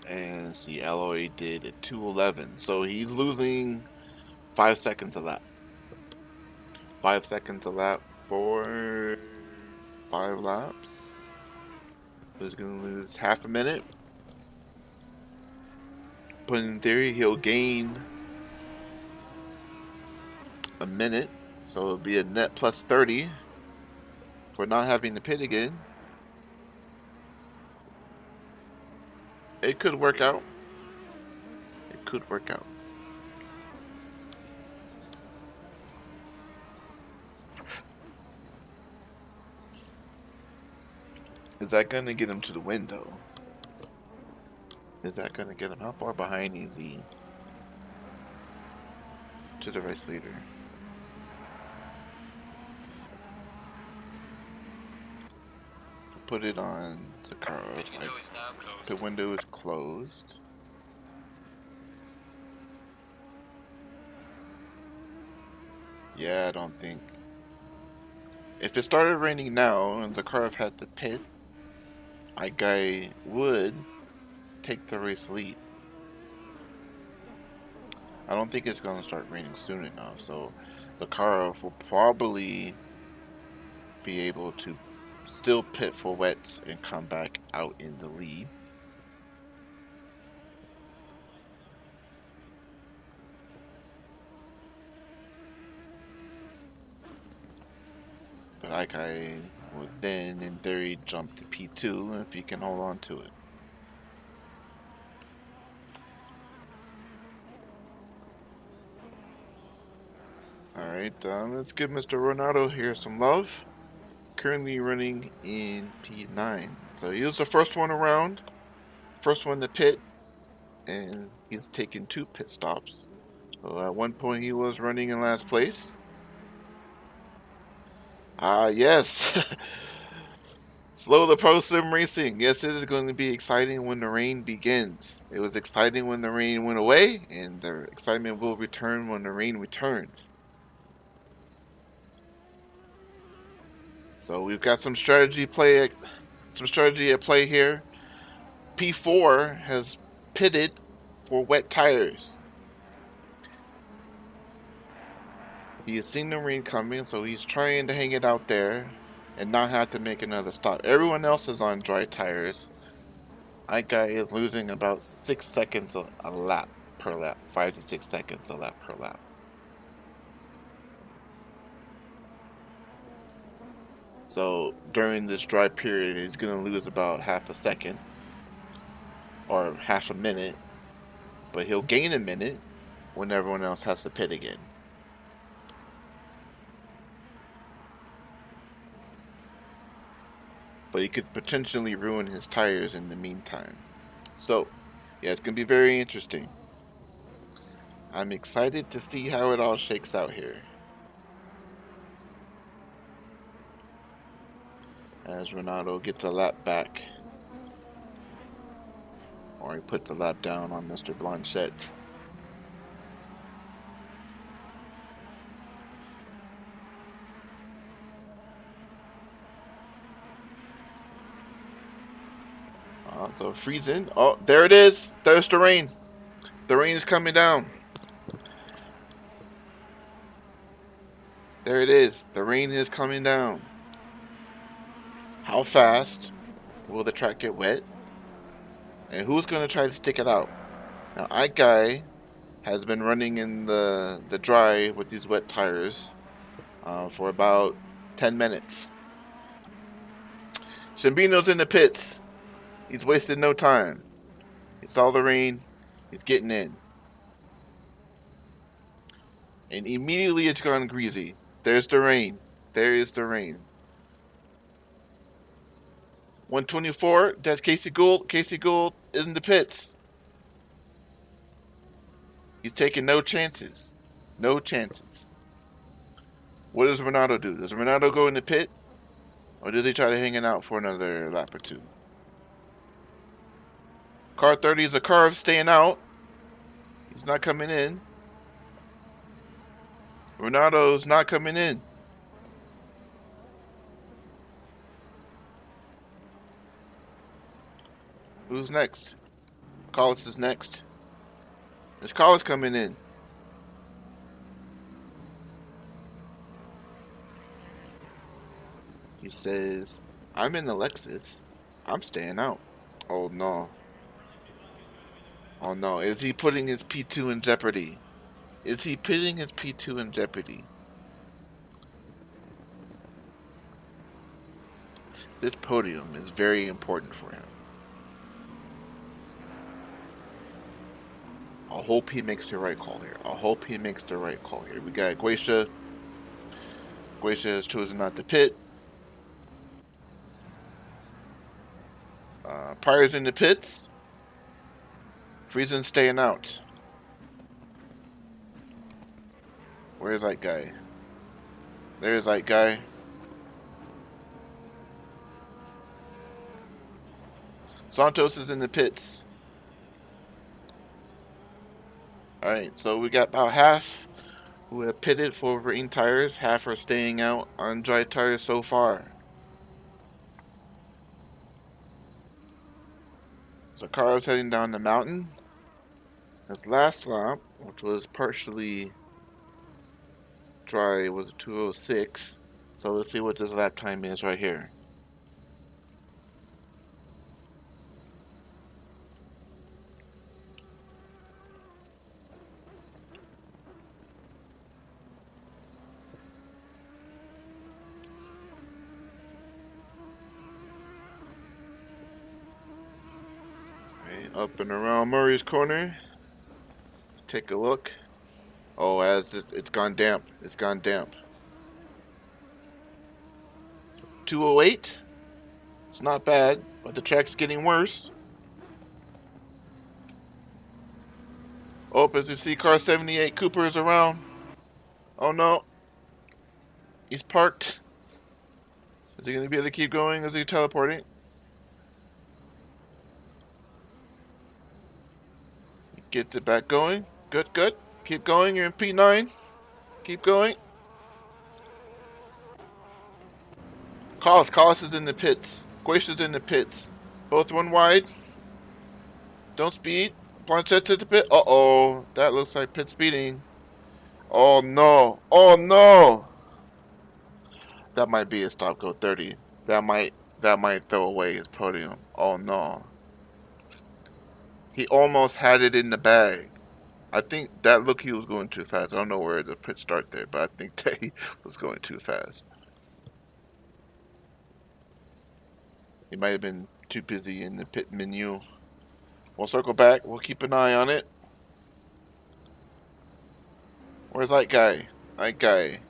And see, Alloy did a 2:11, so he's losing 5 seconds a lap. 5 seconds a lap for 5 laps. So he's going to lose half a minute. But in theory, he'll gain a minute, so it'll be a net plus 30 for not having to pit again. It could work out. It could work out. Is that going to get him to the window? Is that going to get him? How far behind is he to the race leader? Put it on Sakara. Pit window is now closed. The window is closed. Yeah, I don't think. If it started raining now and Zakharov had to pit, guy would take the race lead. I don't think it's going to start raining soon enough, so Zakharov will probably be able to still pit for wets and come back out in the lead. But Ikai would then, in theory, jump to P2 if he can hold on to it. Alright, let's give Mr. Ronaldo here some love. Currently running in P9. So he was the first one around, first one to pit, and he's taken 2 pit stops. So at one point he was running in last place. Yes. Slow the Pro Sim Racing. Yes, it is going to be exciting when the rain begins. It was exciting when the rain went away, and the excitement will return when the rain returns. So we've got some strategy at play here. P4 has pitted for wet tires. He has seen the rain coming, so he's trying to hang it out there and not have to make another stop. Everyone else is on dry tires. That guy is losing about 6 seconds a lap per lap. 5 to 6 seconds a lap per lap. So during this dry period, he's going to lose about half a second or half a minute, but he'll gain a minute when everyone else has to pit again. But he could potentially ruin his tires in the meantime. So, yeah, it's going to be very interesting. I'm excited to see how it all shakes out here. As Ronaldo gets a lap back. Or he puts a lap down on Mr. Blanchette. So freezing. Oh, there it is. There's the rain. The rain is coming down. There it is. The rain is coming down. How fast Will the track get wet? And who's going to try to stick it out? Now, Guy has been running in the dry with these wet tires for about 10 minutes. Shimbino's in the pits. He's wasted no time. He saw the rain. He's getting in. And immediately it's gone greasy. There's the rain. There is the rain. 124, that's Casey Gould. Casey Gould is in the pits. He's taking no chances. No chances. What does Ronaldo do? Does Ronaldo go in the pit? Or does he try to hang it out for another lap or two? Car 30 is a car of staying out. He's not coming in. Ronaldo's not coming in. Who's next? Collis is next. Is Collis coming in? He says, I'm in the Lexus. I'm staying out. Oh no. Oh no. Is he putting his P2 in jeopardy? Is he putting his P2 in jeopardy? This podium is very important for him. I hope he makes the right call here. I hope he makes the right call here. We got Guacia. Guacia has chosen not to pit. Pryor's in the pits. Friesen's staying out. Where's that guy? There's that guy. Santos is in the pits. Alright, so we got about half who have pitted for rain tires. Half are staying out on dry tires so far. So Carlos heading down the mountain. His last lap, which was partially dry, was 2:06. So let's see what this lap time is right here. Up and around Murray's corner. Let's take a look. Oh, it's gone damp. It's gone damp. 2:08. It's not bad, but the track's getting worse. Oh, as you see, car 78 Cooper is around. Oh no. He's parked. Is he going to be able to keep going? Is he teleporting? Get it back going. Good, good. Keep going. You're in P9. Keep going. Collis is in the pits. Guacia's in the pits. Both run wide. Don't speed. Planchette's at the pit. Uh-oh. That looks like pit speeding. Oh, no. Oh, no. That might be a stop go 30. That might throw away his podium. Oh, no. He almost had it in the bag. I think that look he was going too fast. I don't know where the pit start there, but I think that he was going too fast. He might have been too busy in the pit menu. We'll circle back. We'll keep an eye on it. Where's that guy? That guy.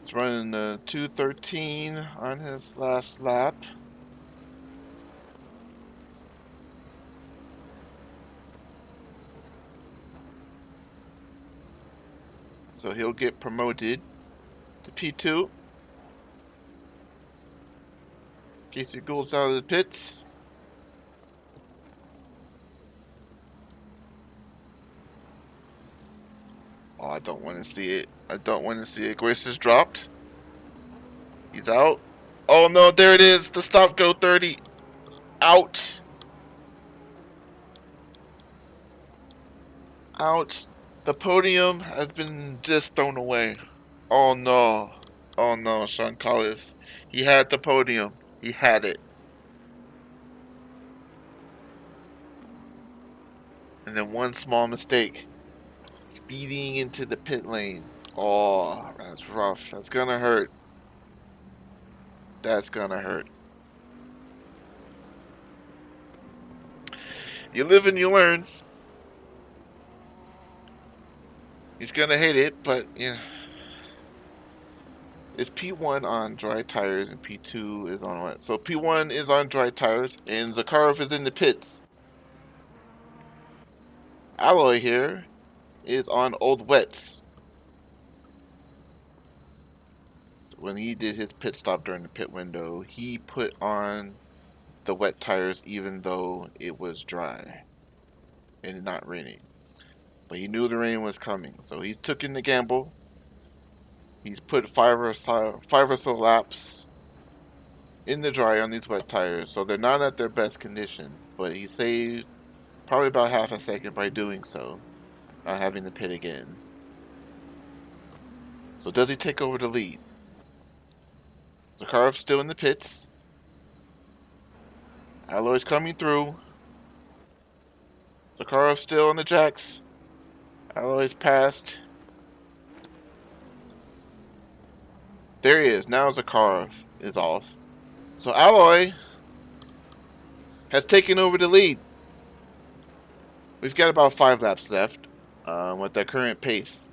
He's running the 2:13 on his last lap. So he'll get promoted to P2. Casey Gould's out of the pits. Oh, I don't want to see it. I don't want to see it. Grace has dropped. He's out. Oh no, there it is. The stop go 30. Ouch. Ouch. The podium has been just thrown away. Oh no. Oh no, Sean Collis. He had the podium. He had it. And then one small mistake. Speeding into the pit lane. Oh, that's rough. That's gonna hurt. That's gonna hurt. You live and you learn. He's gonna hate it, but yeah. It's P1 on dry tires and P2 is on wet. So P1 is on dry tires and Zakharov is in the pits. Alloy here is on old wets. So when he did his pit stop during the pit window, he put on the wet tires even though it was dry and not raining. But he knew the rain was coming, so he took in the gamble. He's put five or so laps in the dry on these wet tires, so they're not at their best condition. But he saved probably about half a second by doing so, not having to pit again. So does he take over the lead? Zakharov's still in the pits. Alloy's coming through. Zakharov's still on the jacks. Alloy's passed. There he is. Now Zakharov is off. So Alloy has taken over the lead. We've got about 5 laps left with their current pace.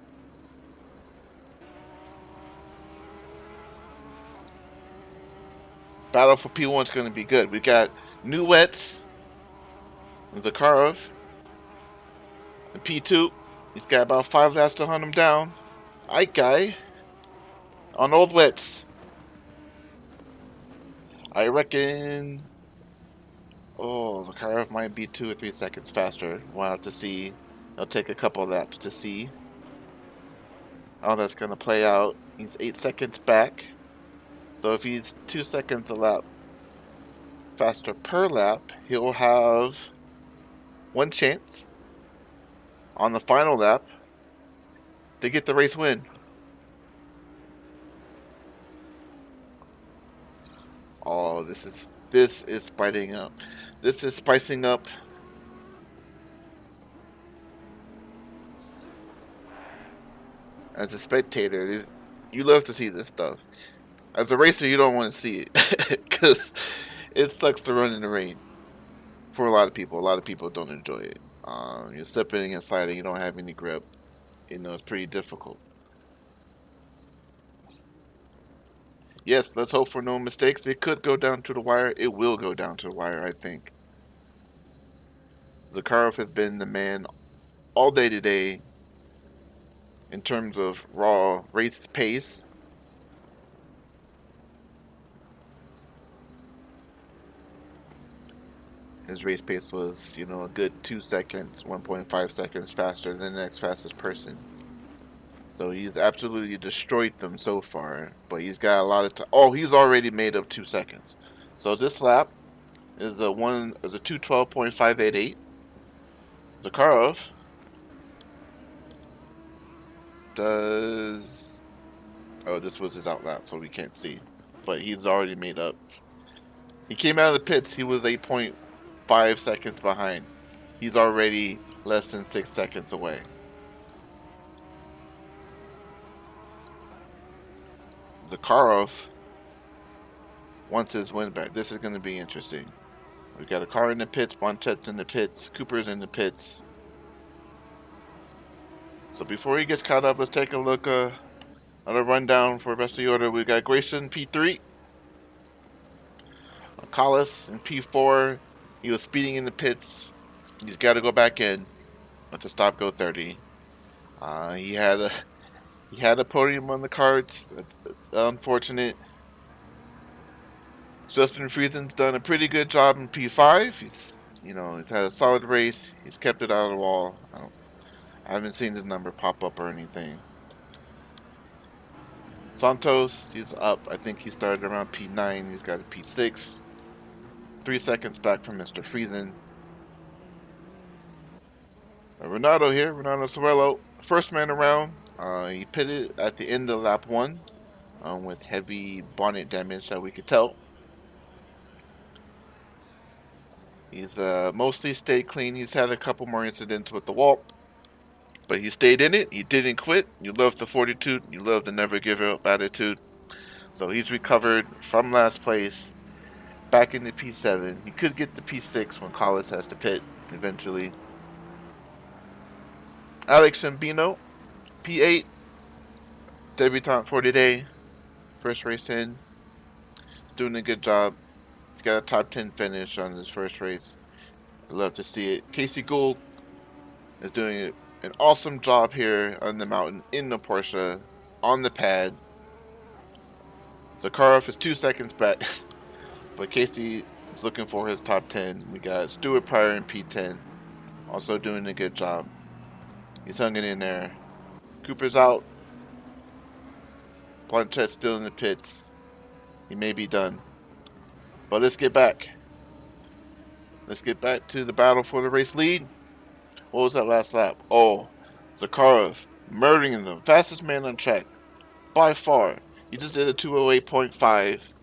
Battle for P1 is going to be good. We got new wets. Zakharov. The P2. He's got about 5 laps to hunt him down. Ike guy on old wets. I reckon. Oh, Zakharov might be 2 or 3 seconds faster. We'll have to see. It'll take a couple laps to see how that's going to play out. He's 8 seconds back. So if he's 2 seconds a lap faster per lap, he'll have one chance on the final lap to get the race win. Oh, this is spicing up. This is spicing up. As a spectator, you love to see this stuff. As a racer, you don't want to see it because it sucks to run in the rain. For a lot of people, don't enjoy it. You're slipping and sliding. You don't have any grip. You know, it's pretty difficult. Yes, let's hope for no mistakes. It could go down to the wire. It will go down to the wire, I think. Zakharov has been the man all day today in terms of raw race pace. His race pace was, you know, a good 2 seconds, 1.5 seconds faster than the next fastest person. So he's absolutely destroyed them so far. But he's got a lot of time. Oh, he's already made up 2 seconds. So this lap is a 2:12.588. Zakharov does. Oh, this was his out lap, so we can't see. But he's already made up. He came out of the pits. He was 8.5 seconds behind. He's already less than 6 seconds away. Zakharov wants his win back. This is going to be interesting. We've got a car in the pits, Bonchet's in the pits, Cooper's in the pits. So before he gets caught up, let's take a look at a rundown for the rest of the order. We've got Grayson P3, Collis in P4. He was speeding in the pits. He's got to go back in with the stop go 30. He had a podium on the cards. That's unfortunate. Justin Friesen's done a pretty good job in P5. He's had a solid race. He's kept it out of the wall. I haven't seen his number pop up or anything. Santos, he's up. I think he started around P9. He's got a P6. 3 seconds back from Mr. Friesen. Renato here, Renato Sorello, first man around. He pitted at the end of lap 1 with heavy bonnet damage that we could tell. He's mostly stayed clean. He's had a couple more incidents with the wall, but he stayed in it. He didn't quit. You love the fortitude. You love the never give up attitude. So he's recovered from last place back in the P7. He could get the P6 when Collis has to pit eventually. Alex Ciambino, P8, debutant for today. First race in. Doing a good job. He's got a top 10 finish on his first race. I'd love to see it. Casey Gould is doing an awesome job here on the mountain in the Porsche on the pad. Zakharov is 2 seconds back, but Casey is looking for his top 10. We got Stuart Pryor in P10, also doing a good job. He's hanging in there. Cooper's out. Blanchette's still in the pits. He may be done. But let's get back. Let's get back to the battle for the race lead. What was that last lap? Oh, Zakharov murdering them. Fastest man on track. By far. He just did a 208.5.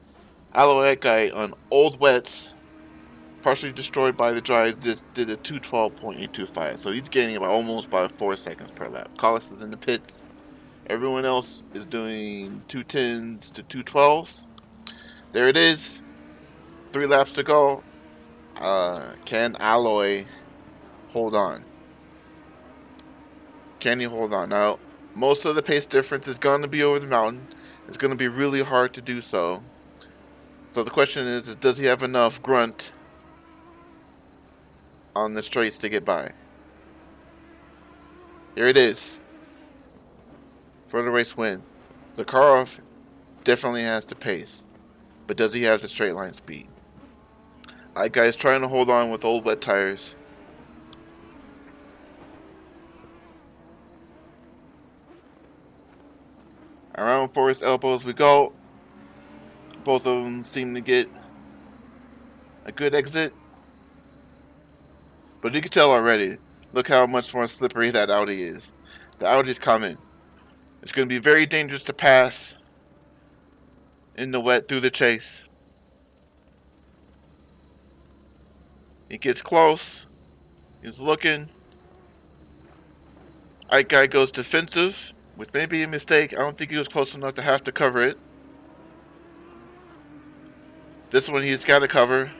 Alloy guy on old wets, partially destroyed by the dries, just did a 212.825. So he's gaining about almost by 4 seconds per lap. Collis is in the pits. Everyone else is doing 210s to 212s. There it is. 3 laps to go. Can Alloy hold on? Can he hold on? Now, most of the pace difference is going to be over the mountain. It's going to be really hard to do so. So the question is does he have enough grunt on the straights to get by? Here it is. For the race win. Zakharov definitely has the pace. But does he have the straight line speed? Alright guys, trying to hold on with old wet tires. Around Forest Elbows we go. Both of them seem to get a good exit. But you can tell already. Look how much more slippery that Audi is. The Audi's coming. It's going to be very dangerous to pass in the wet through the chase. He gets close. He's looking. Ike guy goes defensive, which may be a mistake. I don't think he was close enough to have to cover it. This one he's got to cover.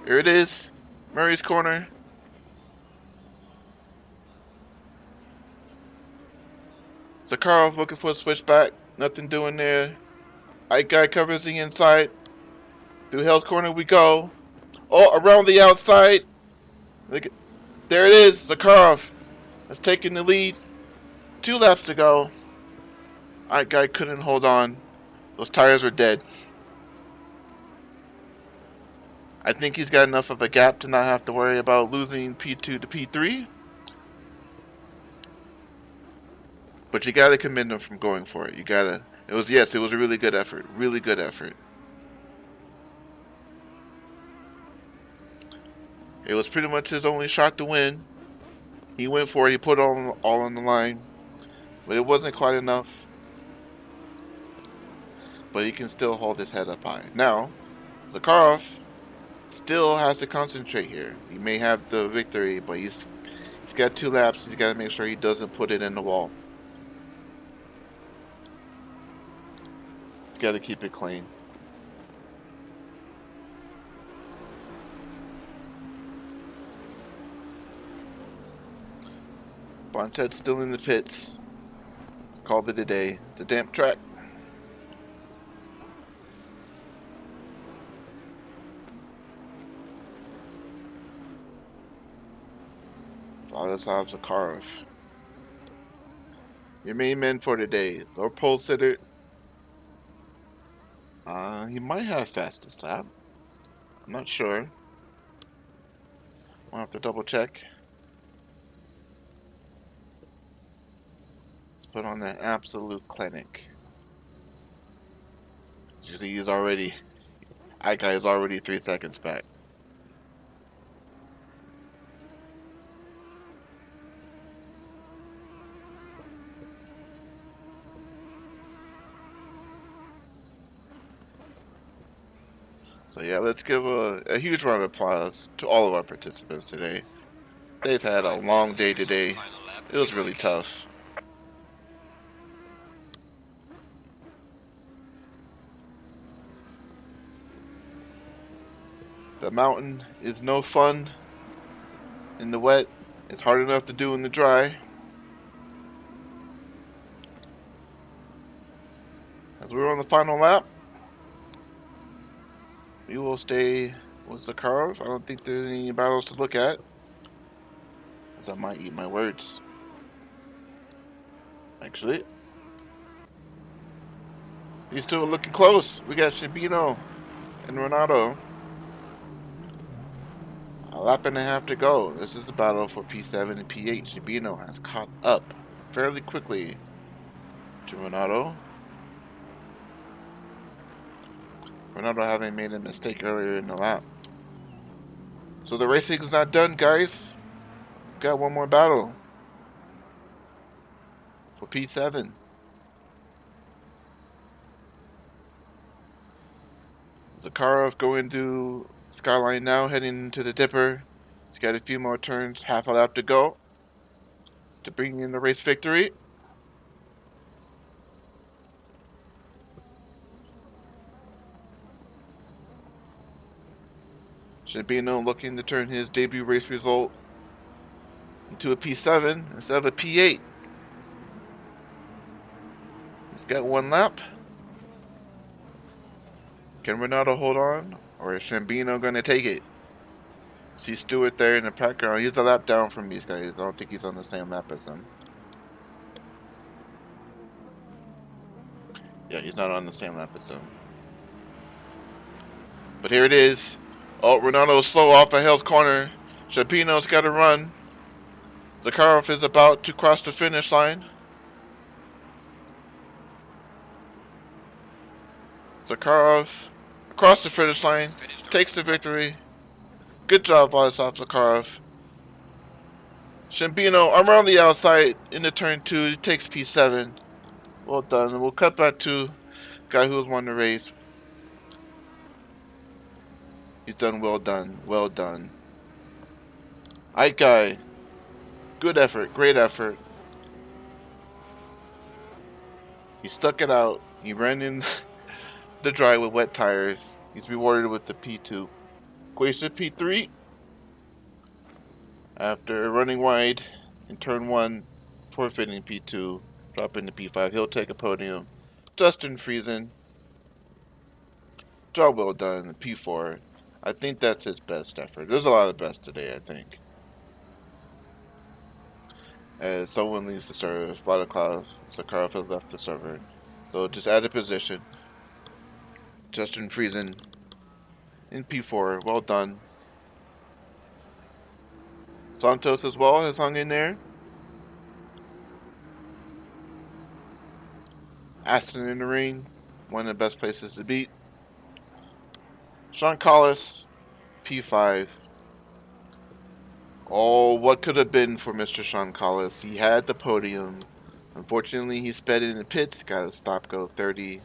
Here it is. Murray's corner. Zakharov looking for a switchback. Nothing doing there. Ike guy covers the inside. Through Hell's corner we go. Oh, around the outside. Look at, there it is. Zakharov has taken the lead. 2 laps to go. Ike guy couldn't hold on. Those tires are dead. I think he's got enough of a gap to not have to worry about losing P2 to P3. But you gotta commend him from going for it. You gotta. It was a really good effort. Really good effort. It was pretty much his only shot to win. He went for it. He put it all on the line. But it wasn't quite enough. But he can still hold his head up high. Now, Zakharov still has to concentrate here. He may have the victory, but he's got 2 laps. He's got to make sure he doesn't put it in the wall. He's got to keep it clean. Blanchette's still in the pits. Let's call it a day. It's a damp track. Vladislav Zakharov. Your main men for today. Low pole sitter. He might have fastest lap. I'm not sure. I'll have to double check. Let's put on that absolute clinic. You see, he's already. That guy is already 3 seconds back. So yeah, let's give a huge round of applause to all of our participants today. They've had a long day today. It was really tough. The mountain is no fun in the wet. It's hard enough to do in the dry. As we're on the final lap, we will stay with Zakharov. I don't think there's any battles to look at, as I might eat my words. Actually, these two are looking close. We got Shibino and Renato. A lap and a half to go. This is the battle for P7 and P8. Shibino has caught up fairly quickly to Renato. Renato having made a mistake earlier in the lap. So the racing's not done, guys. We've got one more battle for P7. Zakharov going to Skyline now, heading into the Dipper. He's got a few more turns, half a lap to go to bring in the race victory. Shibino looking to turn his debut race result into a P7 instead of a P8. He's got one lap. Can Renato hold on, or is Shibino going to take it? See Stewart there in the background. He's a lap down from these guys. I don't think he's on the same lap as them. Yeah, he's not on the same lap as them. But here it is. Oh, Renato's slow off the Hell's corner. Shibino's got to run. Zakharov is about to cross the finish line. Zakharov across the finish line, takes the victory. Good job, Vladislav Zakharov. Shibino around the outside into turn 2. He takes P7. Well done. And we'll cut back to the guy who has won the race. He's done well done. Well done. Ike guy. Good effort. Great effort. He stuck it out. He ran in the dry with wet tires. He's rewarded with the P2. Quasha P3. After running wide in turn 1, forfeiting P2, dropping to P5, he'll take a podium. Justin Friesen. Job well done. P4. I think that's his best effort. There's a lot of best today, I think. As someone leaves the server, Vladislav Zakharov has left the server. So just add a position. Justin Friesen in P4. Well done. Santos as well has hung in there. Aston in the ring. One of the best places to beat. Sean Collis, P5. Oh, what could have been for Mr. Sean Collis? He had the podium. Unfortunately, he sped in the pits. Got a stop-go 30.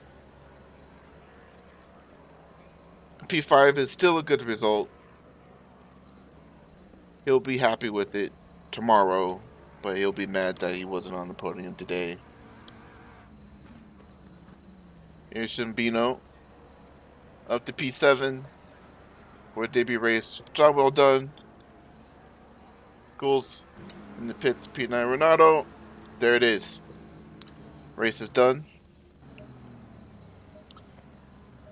P5 is still a good result. He'll be happy with it tomorrow, but he'll be mad that he wasn't on the podium today. Here's Shibino up to P7 for a debut race. Job well done. Goals in the pits, P9 Renato. There it is. Race is done.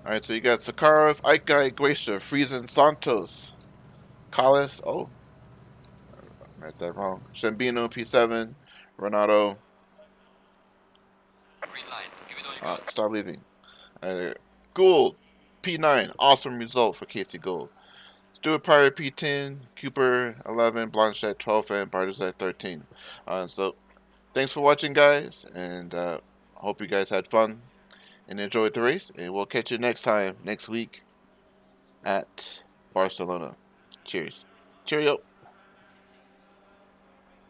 Alright, so you got Zakharov, Ike Guy, Glacier, Friesen, Santos, Collis. Oh, I read that wrong. Shibino, P7, Renato. Green light. Give it all you got. Stop leaving. Gould, P9. Awesome result for Casey Gould. Stuart Pryor, P10. Cooper, 11. Blanchett, 12. And Bartolozzi, 13. So, thanks for watching, guys. And hope you guys had fun and enjoyed the race. And we'll catch you next time, next week at Barcelona. Cheers. Cheerio.